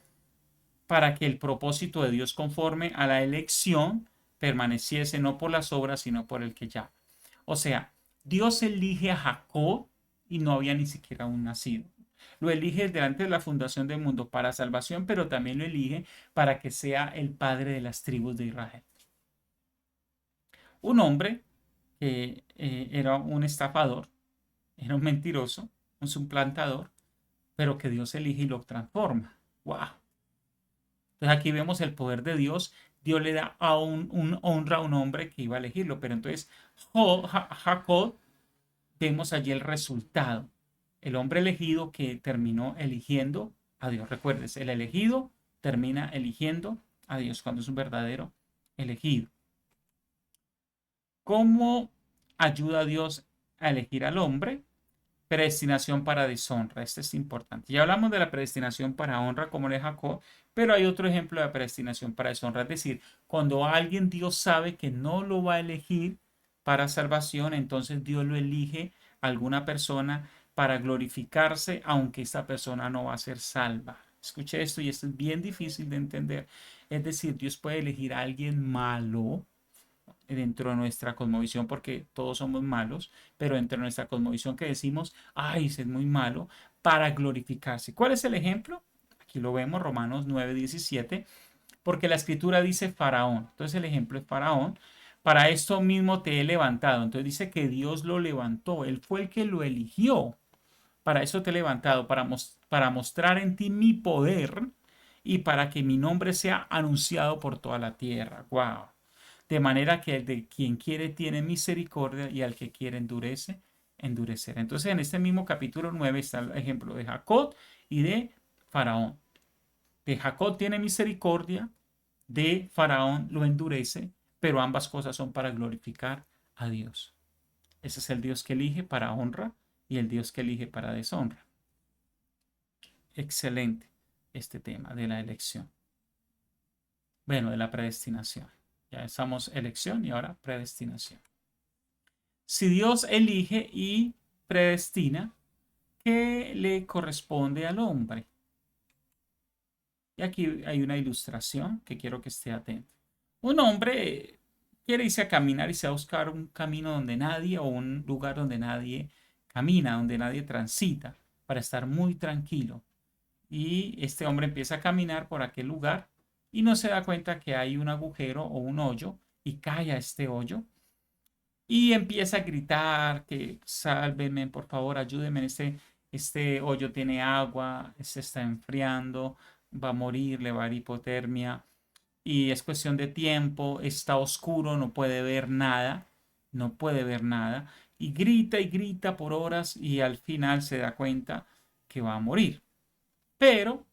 para que el propósito de Dios conforme a la elección permaneciese no por las obras, sino por el que llama. O sea, Dios elige a Jacob y no había ni siquiera aún nacido. Lo elige delante de la fundación del mundo para salvación, pero también lo elige para que sea el padre de las tribus de Israel. Un hombre que era un estafador, era un mentiroso, un suplantador, pero que Dios elige y lo transforma. ¡Wow! Entonces aquí vemos el poder de Dios. Dios le da a un honra a un hombre que iba a elegirlo. Pero entonces Jacob, vemos allí el resultado. El hombre elegido que terminó eligiendo a Dios. Recuerdes, el elegido termina eligiendo a Dios cuando es un verdadero elegido. ¿Cómo ayuda a Dios a elegir al hombre? Predestinación para deshonra. Este es importante. Ya hablamos de la predestinación para honra, como le Jacob, pero hay otro ejemplo de predestinación para deshonra. Es decir, cuando alguien Dios sabe que no lo va a elegir para salvación, entonces Dios lo elige a alguna persona para glorificarse, aunque esta persona no va a ser salva. Escuche esto y esto es bien difícil de entender. Es decir, Dios puede elegir a alguien malo dentro de nuestra cosmovisión, porque todos somos malos, pero dentro de nuestra cosmovisión que decimos, ay, es muy malo, para glorificarse. ¿Cuál es el ejemplo? Aquí lo vemos, Romanos 9:17, porque la escritura dice Faraón. Entonces el ejemplo es Faraón. Para esto mismo te he levantado. Entonces dice que Dios lo levantó. Él fue el que lo eligió. Para eso te he levantado, para mostrar en ti mi poder y para que mi nombre sea anunciado por toda la tierra. Wow. De manera que el de quien quiere tiene misericordia y al que quiere endurece, endurecer. Entonces en este mismo capítulo 9 está el ejemplo de Jacob y de Faraón. De Jacob tiene misericordia, de Faraón lo endurece, pero ambas cosas son para glorificar a Dios. Ese es el Dios que elige para honra y el Dios que elige para deshonra. Excelente este tema de la elección. Bueno, de la predestinación. Ya estamos elección y ahora predestinación. Si Dios elige y predestina, ¿qué le corresponde al hombre? Y aquí hay una ilustración que quiero que esté atento. Un hombre quiere irse a caminar y se va a buscar un camino donde nadie o un lugar donde nadie camina, donde nadie transita, para estar muy tranquilo. Y este hombre empieza a caminar por aquel lugar y no se da cuenta que hay un agujero o un hoyo y cae a este hoyo y empieza a gritar que sálvenme, por favor, ayúdenme, este hoyo tiene agua, se está enfriando, va a morir, le va a dar hipotermia y es cuestión de tiempo, está oscuro, no puede ver nada, no puede ver nada y grita por horas y al final se da cuenta que va a morir. Pero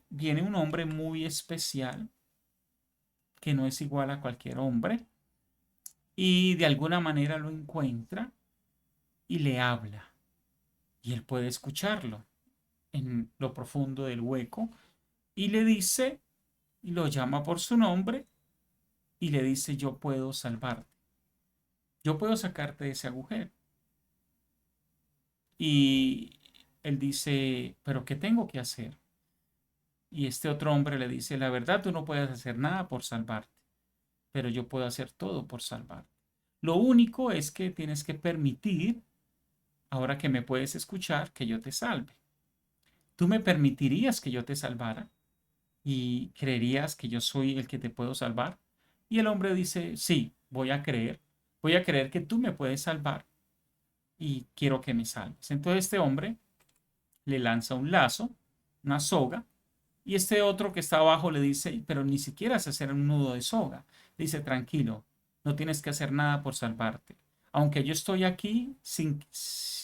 viene un hombre muy especial que no es igual a cualquier hombre y de alguna manera lo encuentra y le habla. Y él puede escucharlo en lo profundo del hueco y le dice, y lo llama por su nombre y le dice, yo puedo salvarte, yo puedo sacarte de ese agujero. Y él dice, pero ¿qué tengo que hacer? Y este otro hombre le dice, la verdad, tú no puedes hacer nada por salvarte, pero yo puedo hacer todo por salvarte. Lo único es que tienes que permitir, ahora que me puedes escuchar, que yo te salve. ¿Tú me permitirías que yo te salvara? ¿Y creerías que yo soy el que te puedo salvar? Y el hombre dice, sí, voy a creer que tú me puedes salvar y quiero que me salves. Entonces este hombre le lanza un lazo, una soga, y este otro que está abajo le dice, pero ni siquiera es hacer un nudo de soga. Le dice, tranquilo, no tienes que hacer nada por salvarte. Aunque yo estoy aquí,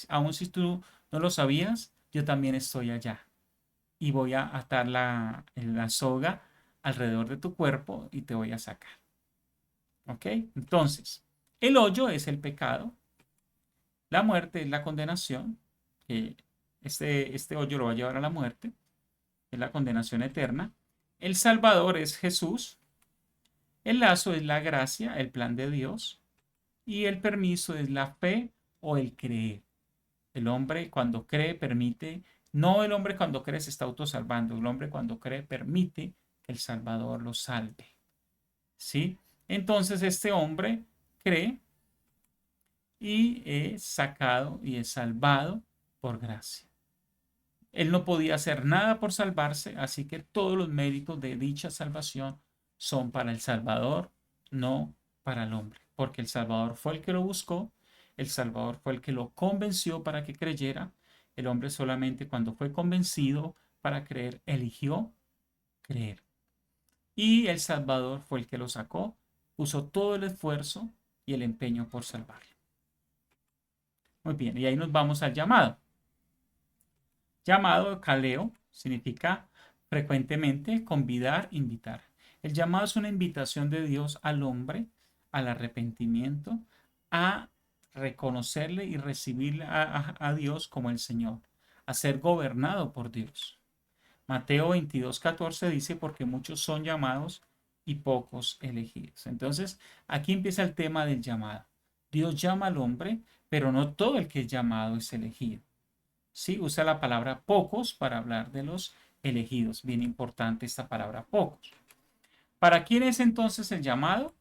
aun si tú no lo sabías, yo también estoy allá. Y voy a atar la soga alrededor de tu cuerpo y te voy a sacar. ¿Ok? Entonces, el hoyo es el pecado, la muerte es la condenación, que este hoyo lo va a llevar a la muerte, es la condenación eterna. El Salvador es Jesús, el lazo es la gracia, el plan de Dios, y el permiso es la fe o el creer. El hombre cuando cree permite, no el hombre cuando cree se está autosalvando, el hombre cuando cree permite que el Salvador lo salve. ¿Sí? Entonces este hombre cree y es sacado y es salvado por gracia. Él no podía hacer nada por salvarse, así que todos los méritos de dicha salvación son para el Salvador, no para el hombre, porque el Salvador fue el que lo buscó, el Salvador fue el que lo convenció para que creyera, el hombre solamente cuando fue convencido para creer, eligió creer. Y el Salvador fue el que lo sacó, puso todo el esfuerzo y el empeño por salvarlo. Muy bien, y ahí nos vamos al llamado. Llamado Caleo Significa frecuentemente convidar, invitar. El llamado es una invitación de Dios al hombre al arrepentimiento, a reconocerle y recibir a Dios como el Señor, a ser gobernado por Dios. Mateo 22:14 dice, porque muchos son llamados y pocos elegidos. Entonces, aquí empieza el tema del llamado. Dios llama al hombre, pero no todo el que es llamado es elegido. Sí, usa la palabra pocos para hablar de los elegidos. Bien importante esta palabra pocos. ¿Para quién es entonces el llamado?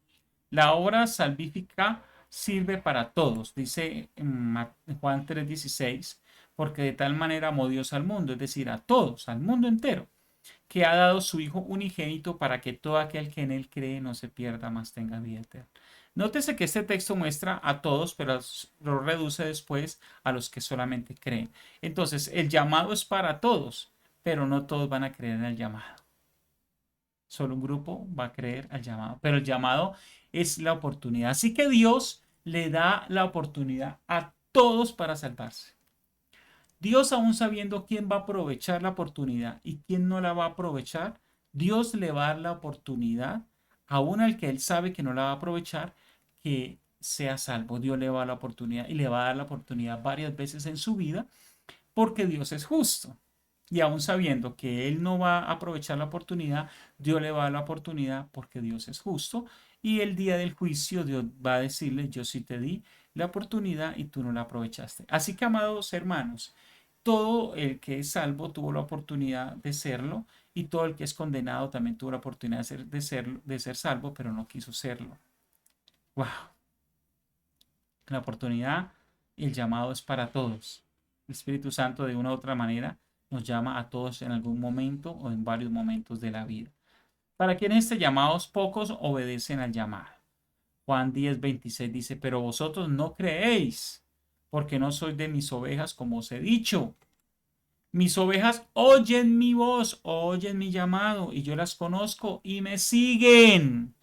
La obra salvífica sirve para todos, dice en Juan 3:16, porque de tal manera amó Dios al mundo, es decir, a todos, al mundo entero, que ha dado su Hijo unigénito para que todo aquel que en él cree no se pierda, mas tenga vida eterna. Nótese que este texto muestra a todos, pero lo reduce después a los que solamente creen. Entonces, el llamado es para todos, pero no todos van a creer en el llamado. Solo un grupo va a creer al llamado, pero el llamado es la oportunidad. Así que Dios le da la oportunidad a todos para salvarse. Dios, aún sabiendo quién va a aprovechar la oportunidad y quién no la va a aprovechar, Dios le va a dar la oportunidad, aún al que él sabe que no la va a aprovechar, que sea salvo. Dios le va a dar la oportunidad y le va a dar la oportunidad varias veces en su vida porque Dios es justo. Y aún sabiendo que él no va a aprovechar la oportunidad, Dios le va a dar la oportunidad porque Dios es justo. Y el día del juicio Dios va a decirle, yo sí te di la oportunidad y tú no la aprovechaste. Así que, amados hermanos, todo el que es salvo tuvo la oportunidad de serlo y todo el que es condenado también tuvo la oportunidad de ser salvo, pero no quiso serlo. ¡Wow! La oportunidad y el llamado es para todos. El Espíritu Santo de una u otra manera nos llama a todos en algún momento o en varios momentos de la vida. Para quienes este llamados pocos obedecen al llamado. Juan 10:26 dice, pero vosotros no creéis, porque no sois de mis ovejas, como os he dicho. Mis ovejas oyen mi voz, oyen mi llamado, y yo las conozco y me siguen.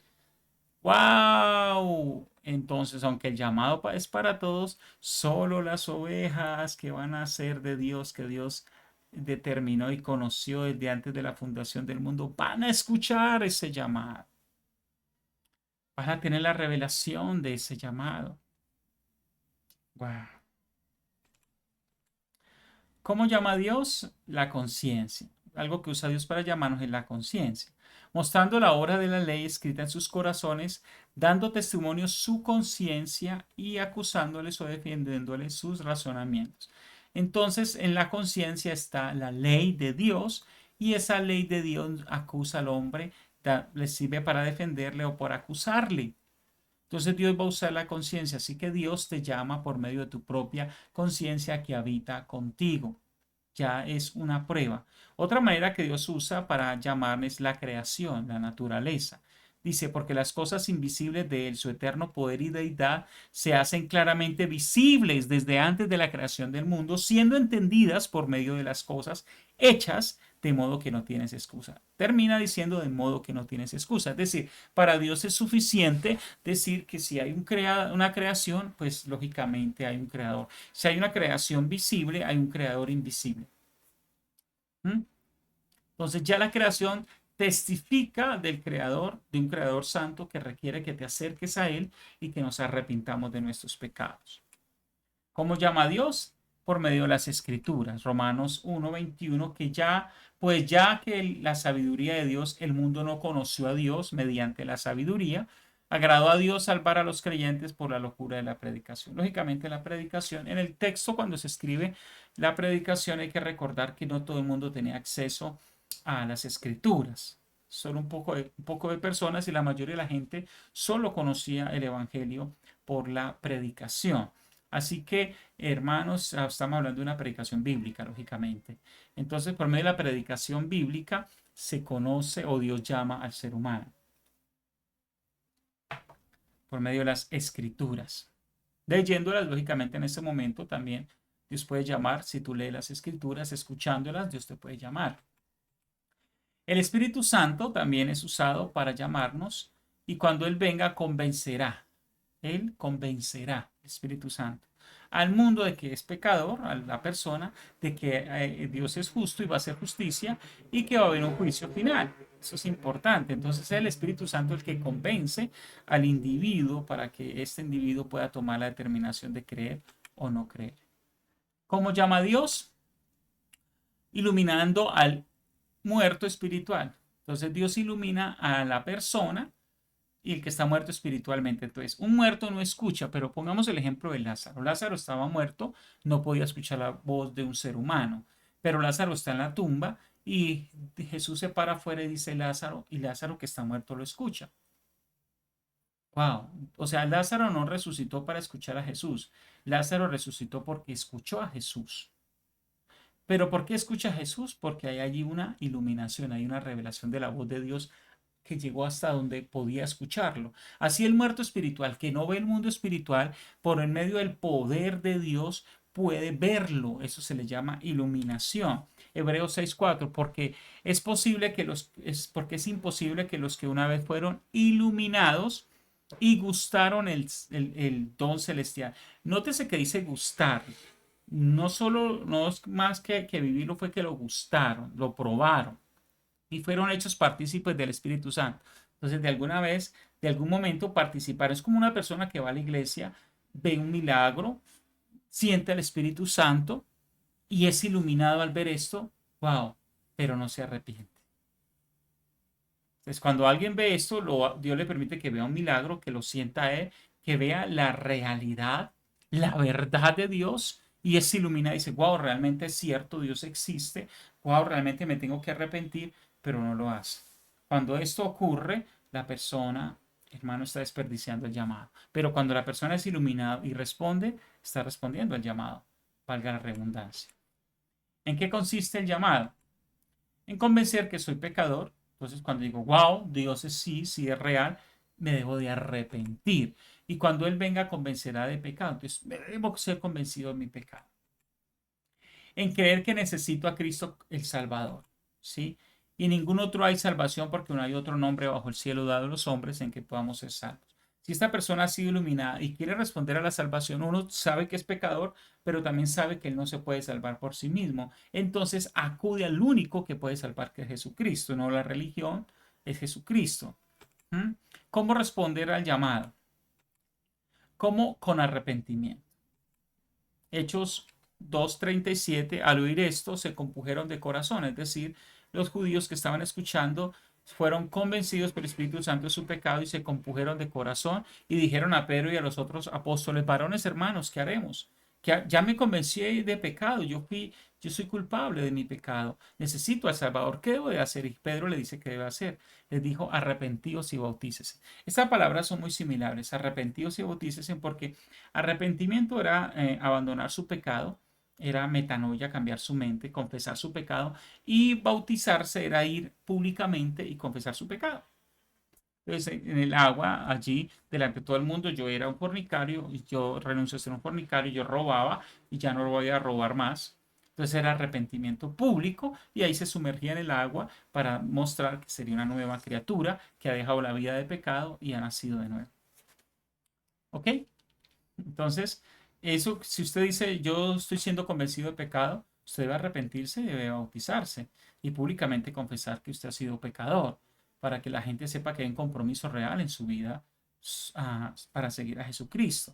¡Wow! Entonces, aunque el llamado es para todos, solo las ovejas que van a ser de Dios, que Dios determinó y conoció desde antes de la fundación del mundo, van a escuchar ese llamado. Van a tener la revelación de ese llamado. ¡Wow! ¿Cómo llama a Dios? La conciencia. Algo que usa Dios para llamarnos es la conciencia, mostrando la obra de la ley escrita en sus corazones, dando testimonio su conciencia y acusándoles o defendiéndoles sus razonamientos. Entonces, en la conciencia está la ley de Dios y esa ley de Dios acusa al hombre, le sirve para defenderle o por acusarle. Entonces Dios va a usar la conciencia, así que Dios te llama por medio de tu propia conciencia que habita contigo. Ya es una prueba. Otra manera que Dios usa para llamar es la creación, la naturaleza. Dice, porque las cosas invisibles de Él, su eterno poder y deidad, se hacen claramente visibles desde antes de la creación del mundo, siendo entendidas por medio de las cosas hechas, de modo que no tienes excusa. Termina diciendo de modo que no tienes excusa. Es decir, para Dios es suficiente decir que si hay una creación, pues lógicamente hay un creador. Si hay una creación visible, hay un creador invisible. ¿Mm? Entonces ya la creación testifica del creador, de un creador santo que requiere que te acerques a él y que nos arrepintamos de nuestros pecados. ¿Cómo llama a Dios? Por medio de las escrituras. Romanos 1:21, que ya, pues ya que la sabiduría de Dios, el mundo no conoció a Dios mediante la sabiduría, agradó a Dios salvar a los creyentes por la locura de la predicación. Lógicamente la predicación, en el texto cuando se escribe la predicación hay que recordar que no todo el mundo tenía acceso a las escrituras. Solo un poco de personas y la mayoría de la gente solo conocía el Evangelio por la predicación. Así que, hermanos, estamos hablando de una predicación bíblica, lógicamente. Entonces, por medio de la predicación bíblica se conoce o Dios llama al ser humano. Por medio de las escrituras. Leyéndolas, lógicamente, en ese momento también Dios puede llamar. Si tú lees las escrituras, escuchándolas, Dios te puede llamar. El Espíritu Santo también es usado para llamarnos y cuando Él venga convencerá. Él convencerá, el Espíritu Santo. al mundo de que es pecador, a la persona, de que Dios es justo y va a hacer justicia y que va a haber un juicio final. Eso es importante. Entonces es el Espíritu Santo el que convence al individuo para que este individuo pueda tomar la determinación de creer o no creer. ¿Cómo llama a Dios? Iluminando al muerto espiritual. Entonces Dios ilumina a la persona y el que está muerto espiritualmente. Entonces, un muerto no escucha, pero pongamos el ejemplo de Lázaro. Lázaro estaba muerto, no podía escuchar la voz de un ser humano, pero Lázaro está en la tumba y Jesús se para afuera y dice Lázaro, y Lázaro que está muerto lo escucha. Wow, o sea, Lázaro no resucitó para escuchar a Jesús. Lázaro resucitó porque escuchó a Jesús. Pero ¿por qué escucha a Jesús? Porque hay allí una iluminación, hay una revelación de la voz de Dios que llegó hasta donde podía escucharlo. Así el muerto espiritual que no ve el mundo espiritual, por en medio del poder de Dios, puede verlo. Eso se le llama iluminación. Hebreos 6:4, porque es posible que porque es imposible que los que una vez fueron iluminados y gustaron el don celestial. Nótese que dice gustar. No solo, no es más que vivirlo, fue que lo gustaron, lo probaron y fueron hechos partícipes del Espíritu Santo. Entonces, de alguna vez, de algún momento participaron. Es como una persona que va a la iglesia, ve un milagro, siente el Espíritu Santo y es iluminado al ver esto, wow, pero no se arrepiente. Entonces, cuando alguien ve esto, Dios le permite que vea un milagro, que lo sienta a él, que vea la realidad, la verdad de Dios y es iluminado y dice, wow, realmente es cierto, Dios existe, wow, realmente me tengo que arrepentir, pero no lo hace. Cuando esto ocurre, la persona, hermano, está desperdiciando el llamado. Pero cuando la persona es iluminada y responde, está respondiendo al llamado, valga la redundancia. ¿En qué consiste el llamado? En convencer que soy pecador. Entonces, cuando digo, wow, Dios es sí, sí es real, me debo de arrepentir. Y cuando Él venga, convencerá de pecado. Entonces, me debo ser convencido de mi pecado. En creer que necesito a Cristo el Salvador. ¿Sí? Y ningún otro hay salvación porque no hay otro nombre bajo el cielo dado a los hombres en que podamos ser salvos. Si esta persona ha sido iluminada y quiere responder a la salvación, uno sabe que es pecador, pero también sabe que él no se puede salvar por sí mismo. Entonces acude al único que puede salvar, que es Jesucristo, no la religión, es Jesucristo. ¿Mm? ¿Cómo responder al llamado? ¿Cómo? Con arrepentimiento. Hechos 2:37, al oír esto, se compujeron de corazón, es decir, los judíos que estaban escuchando fueron convencidos por el Espíritu Santo de su pecado y se compujeron de corazón y dijeron a Pedro y a los otros apóstoles, varones hermanos, ¿qué haremos? Que ya me convencí de pecado, yo soy culpable de mi pecado, necesito al Salvador, ¿qué debo de hacer? Y Pedro le dice que debe hacer. Les dijo, arrepentíos y bautícese. Estas palabras son muy similares, arrepentíos y bautícese, porque arrepentimiento era abandonar su pecado, era metanoia, cambiar su mente, confesar su pecado, y bautizarse era ir públicamente y confesar su pecado. Entonces, en el agua, allí, delante de todo el mundo, yo era un fornicario, y yo renuncio a ser un fornicario, yo robaba y ya no voy a robar más. Entonces era arrepentimiento público y ahí se sumergía en el agua para mostrar que sería una nueva criatura que ha dejado la vida de pecado y ha nacido de nuevo. ¿Ok? Entonces, eso, si usted dice, yo estoy siendo convencido de pecado, usted debe arrepentirse y debe bautizarse y públicamente confesar que usted ha sido pecador, para que la gente sepa que hay un compromiso real en su vida para seguir a Jesucristo.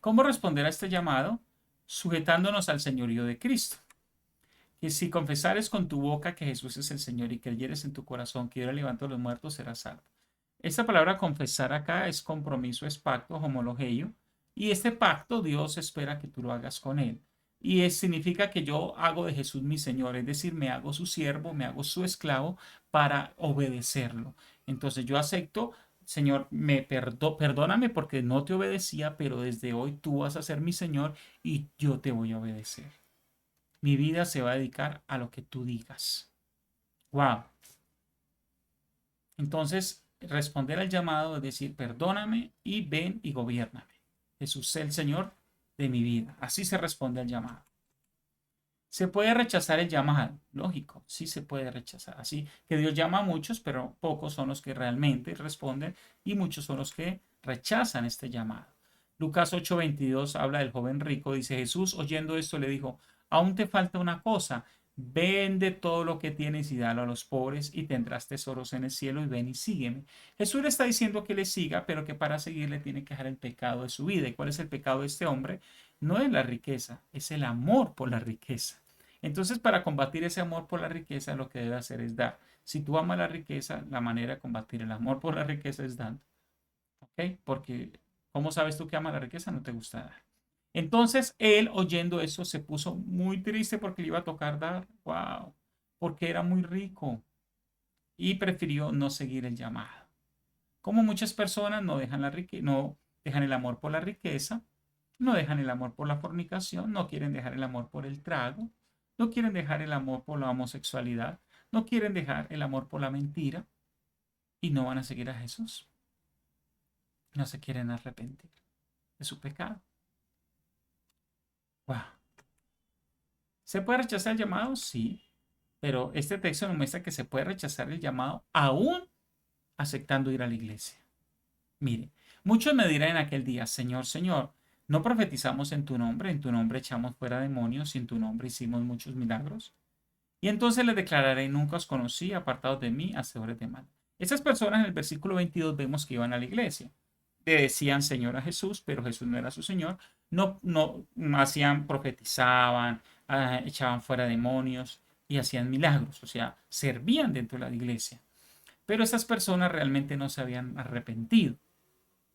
¿Cómo responder a este llamado? Sujetándonos al señorío de Cristo. Que si confesares con tu boca que Jesús es el Señor y creyeres en tu corazón que Dios levantó a los muertos, serás salvo. Esta palabra confesar acá es compromiso, es pacto, homologeio. Y este pacto Dios espera que tú lo hagas con Él. Y significa que yo hago de Jesús mi Señor, es decir, me hago su siervo, me hago su esclavo para obedecerlo. Entonces yo acepto, Señor, perdóname porque no te obedecía, pero desde hoy tú vas a ser mi Señor y yo te voy a obedecer. Mi vida se va a dedicar a lo que tú digas. Wow. Entonces, responder al llamado es decir, perdóname y ven y gobiérname. Jesús es el Señor de mi vida. Así se responde al llamado. Se puede rechazar el llamado, lógico, sí se puede rechazar. Así que Dios llama a muchos, pero pocos son los que realmente responden y muchos son los que rechazan este llamado. Lucas 8:22 habla del joven rico. Dice, Jesús oyendo esto le dijo, aún te falta una cosa. Vende todo lo que tienes y dalo a los pobres y tendrás tesoros en el cielo y ven y sígueme. Jesús le está diciendo que le siga, pero que para seguirle tiene que dejar el pecado de su vida. ¿Y cuál es el pecado de este hombre? No es la riqueza, es el amor por la riqueza. Entonces, para combatir ese amor por la riqueza, lo que debe hacer es dar. Si tú amas la riqueza, la manera de combatir el amor por la riqueza es dando. ¿Ok? Porque, ¿cómo sabes tú que amas la riqueza? No te gusta dar. Entonces, él, oyendo eso, se puso muy triste porque le iba a tocar dar. ¡Wow! Porque era muy rico y prefirió no seguir el llamado. Como muchas personas no dejan no dejan el amor por la riqueza, no dejan el amor por la fornicación, no quieren dejar el amor por el trago, no quieren dejar el amor por la homosexualidad, no quieren dejar el amor por la mentira y no van a seguir a Jesús. No se quieren arrepentir de su pecado. Wow. ¿Se puede rechazar el llamado? Sí, pero este texto nos muestra que se puede rechazar el llamado aún aceptando ir a la iglesia. Mire, muchos me dirán en aquel día, Señor, Señor, ¿no profetizamos en tu nombre echamos fuera demonios y en tu nombre hicimos muchos milagros? Y entonces les declararé, nunca os conocí, apartados de mí, hacedores de mal. Esas personas en el versículo 22 vemos que iban a la iglesia. Le decían Señor a Jesús, pero Jesús no era su Señor. No hacían, profetizaban, echaban fuera demonios y hacían milagros, o sea, servían dentro de la iglesia. Pero esas personas realmente no se habían arrepentido.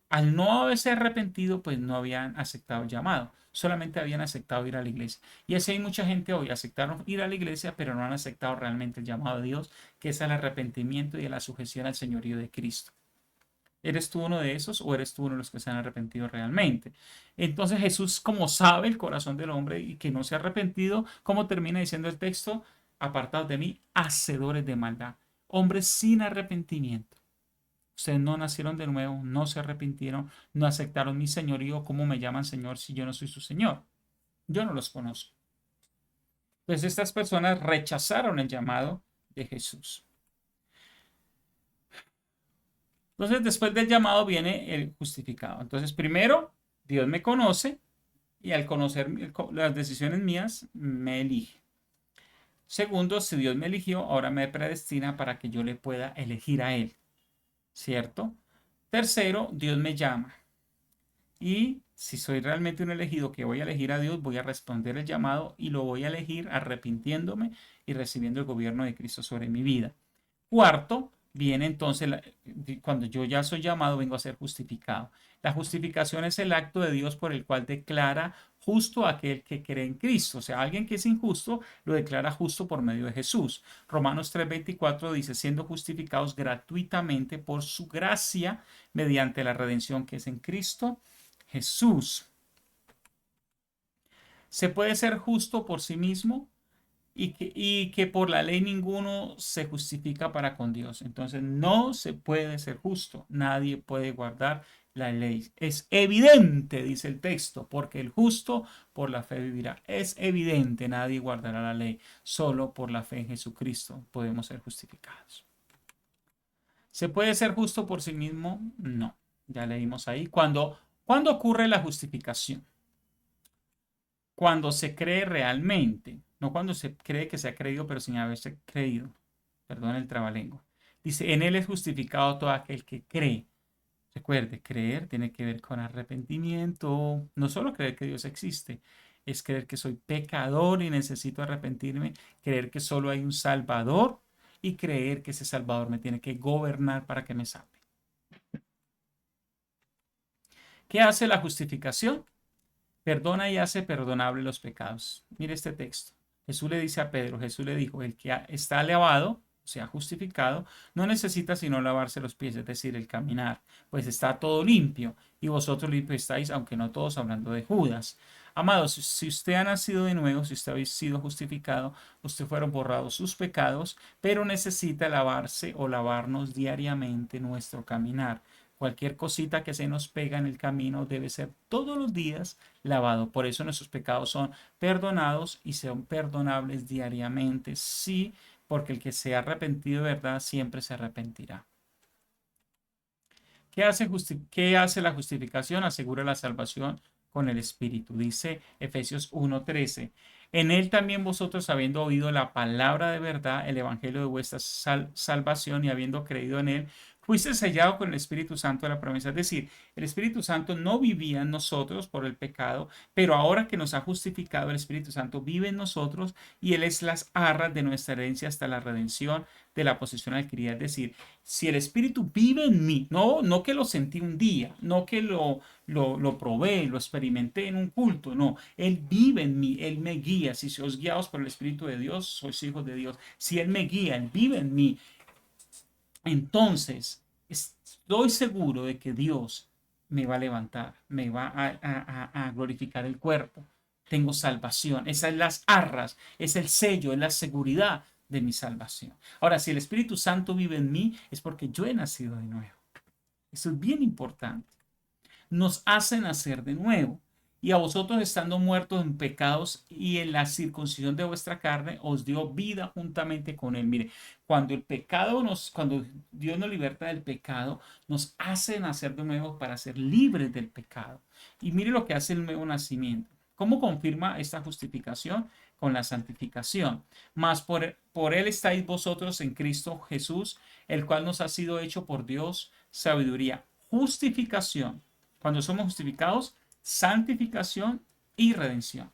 Al no haberse arrepentido, pues no habían aceptado el llamado, solamente habían aceptado ir a la iglesia. Y así hay mucha gente hoy, aceptaron ir a la iglesia, pero no han aceptado realmente el llamado de Dios, que es el arrepentimiento y la sujeción al señorío de Cristo. ¿Eres tú uno de esos o eres tú uno de los que se han arrepentido realmente? Entonces Jesús, como sabe el corazón del hombre y que no se ha arrepentido, ¿cómo termina diciendo el texto? Apartados de mí, hacedores de maldad, hombres sin arrepentimiento. Ustedes no nacieron de nuevo, no se arrepintieron, no aceptaron mi señorío. ¿Cómo me llaman Señor si yo no soy su Señor? Yo no los conozco. Pues estas personas rechazaron el llamado de Jesús. Entonces, después del llamado viene el justificado. Entonces, primero, Dios me conoce y al conocer las decisiones mías, me elige. Segundo, si Dios me eligió, ahora me predestina para que yo le pueda elegir a Él. ¿Cierto? Tercero, Dios me llama. Y si soy realmente un elegido que voy a elegir a Dios, voy a responder el llamado y lo voy a elegir arrepintiéndome y recibiendo el gobierno de Cristo sobre mi vida. Cuarto, viene entonces, cuando yo ya soy llamado, vengo a ser justificado. La justificación es el acto de Dios por el cual declara justo a aquel que cree en Cristo. O sea, alguien que es injusto lo declara justo por medio de Jesús. Romanos 3:24 dice, siendo justificados gratuitamente por su gracia mediante la redención que es en Cristo Jesús. ¿Se puede ser justo por sí mismo? Y que por la ley ninguno se justifica para con Dios. Entonces no se puede ser justo, nadie puede guardar la ley. Es evidente, dice el texto, porque el justo por la fe vivirá. Es evidente, nadie guardará la ley. Solo por la fe en Jesucristo podemos ser justificados. ¿Se puede ser justo por sí mismo? No. Ya leímos ahí. ¿Cuándo ocurre la justificación? Cuando se cree realmente, no cuando se cree que se ha creído, pero sin haberse creído. Perdón el trabalengua. Dice, en él es justificado todo aquel que cree. Recuerde, creer tiene que ver con arrepentimiento. No solo creer que Dios existe, es creer que soy pecador y necesito arrepentirme, creer que solo hay un Salvador y creer que ese Salvador me tiene que gobernar para que me salve. ¿Qué hace la justificación? Perdona y hace perdonable los pecados. Mire este texto. Jesús le dice a Pedro, Jesús le dijo, el que está lavado, o sea, justificado, no necesita sino lavarse los pies, es decir, el caminar, pues está todo limpio y vosotros limpios estáis, aunque no todos, hablando de Judas. Amados, si usted ha nacido de nuevo, si usted ha sido justificado, usted fueron borrados sus pecados, pero necesita lavarse o lavarnos diariamente nuestro caminar. Cualquier cosita que se nos pega en el camino debe ser todos los días lavado. Por eso nuestros pecados son perdonados y son perdonables diariamente. Sí, porque el que se ha arrepentido de verdad siempre se arrepentirá. ¿Qué hace la justificación? Asegura la salvación con el Espíritu. Dice Efesios 1:13. En él también vosotros, habiendo oído la palabra de verdad, el evangelio de vuestra salvación, y habiendo creído en él, fuiste sellado con el Espíritu Santo de la promesa. Es decir, el Espíritu Santo no vivía en nosotros por el pecado, pero ahora que nos ha justificado, el Espíritu Santo vive en nosotros y él es las arras de nuestra herencia hasta la redención de la posesión adquirida. Es decir, si el Espíritu vive en mí, no que lo sentí un día, no que lo probé, lo experimenté en un culto, no, Él vive en mí, Él me guía. Si sois guiados por el Espíritu de Dios, sois hijos de Dios. Si Él me guía, Él vive en mí, entonces estoy seguro de que Dios me va a levantar, me va a glorificar el cuerpo. Tengo salvación. Esas son las arras, es el sello, es la seguridad de mi salvación. Ahora, si el Espíritu Santo vive en mí, es porque yo he nacido de nuevo. Eso es bien importante. Nos hace nacer de nuevo. Y a vosotros, estando muertos en pecados y en la circuncisión de vuestra carne, os dio vida juntamente con él. Mire, cuando Dios nos liberta del pecado, nos hace nacer de nuevo para ser libres del pecado. Y mire lo que hace el nuevo nacimiento. ¿Cómo confirma esta justificación? Con la santificación. Mas por él estáis vosotros en Cristo Jesús, el cual nos ha sido hecho por Dios sabiduría, justificación. Cuando somos justificados, santificación y redención.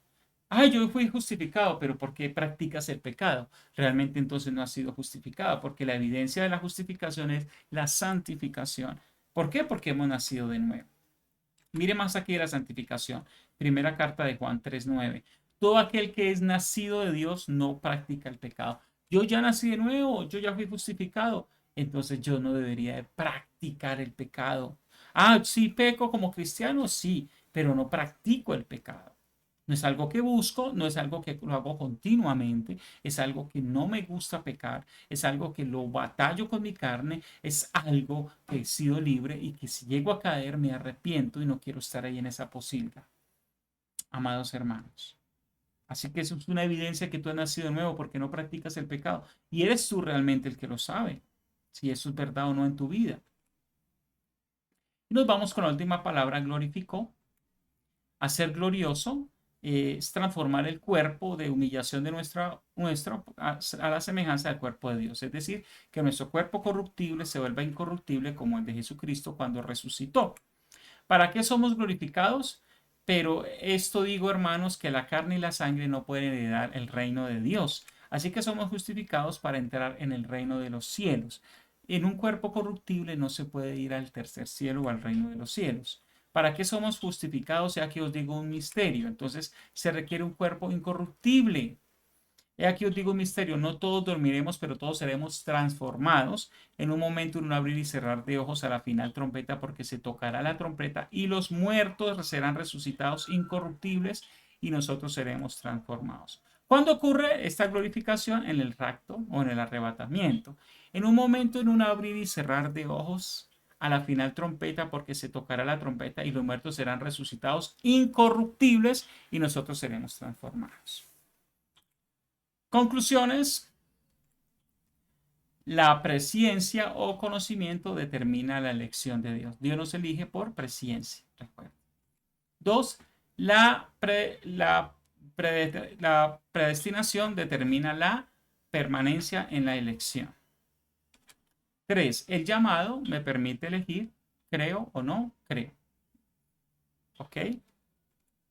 Yo fui justificado, pero ¿por qué practicas el pecado? Realmente entonces no has sido justificado, porque la evidencia de la justificación es la santificación. ¿Por qué? Porque hemos nacido de nuevo. Mire más aquí de la santificación. Primera carta de Juan 3:9. Todo aquel que es nacido de Dios no practica el pecado. Yo ya nací de nuevo, yo ya fui justificado. Entonces yo no debería de practicar el pecado. Sí peco como cristiano, sí, pero no practico el pecado. No es algo que busco, no es algo que lo hago continuamente, es algo que no me gusta pecar, es algo que lo batallo con mi carne, es algo que he sido libre y que si llego a caer me arrepiento y no quiero estar ahí en esa posilga. Amados hermanos. Así que eso es una evidencia que tú has nacido de nuevo porque no practicas el pecado. Y eres tú realmente el que lo sabe, si eso es verdad o no en tu vida. Y nos vamos con la última palabra, glorificó. Hacer glorioso es transformar el cuerpo de humillación de nuestro a la semejanza del cuerpo de Dios. Es decir, que nuestro cuerpo corruptible se vuelva incorruptible como el de Jesucristo cuando resucitó. ¿Para qué somos glorificados? Pero esto digo, hermanos, que la carne y la sangre no pueden heredar el reino de Dios. Así que somos justificados para entrar en el reino de los cielos. En un cuerpo corruptible no se puede ir al tercer cielo o al reino de los cielos. ¿Para qué somos justificados? Ya que os digo un misterio. Entonces se requiere un cuerpo incorruptible. He aquí os digo un misterio, no todos dormiremos, pero todos seremos transformados en un momento, en un abrir y cerrar de ojos a la final trompeta, porque se tocará la trompeta y los muertos serán resucitados incorruptibles y nosotros seremos transformados. ¿Cuándo ocurre esta glorificación? En el rapto o en el arrebatamiento. En un momento, en un abrir y cerrar de ojos a la final trompeta, porque se tocará la trompeta y los muertos serán resucitados incorruptibles y nosotros seremos transformados. Conclusiones. La presciencia o conocimiento determina la elección de Dios. Dios nos elige por presciencia. Recuerda. Dos, la predestinación determina la permanencia en la elección. Tres, el llamado me permite elegir, creo o no creo. ¿Ok?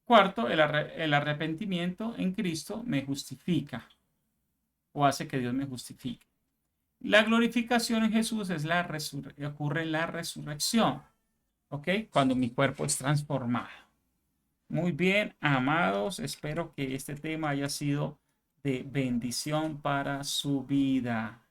Cuarto, el arrepentimiento en Cristo me justifica o hace que Dios me justifique. La glorificación en Jesús ocurre en la resurrección, ¿ok? Cuando mi cuerpo es transformado. Muy bien, amados, espero que este tema haya sido de bendición para su vida.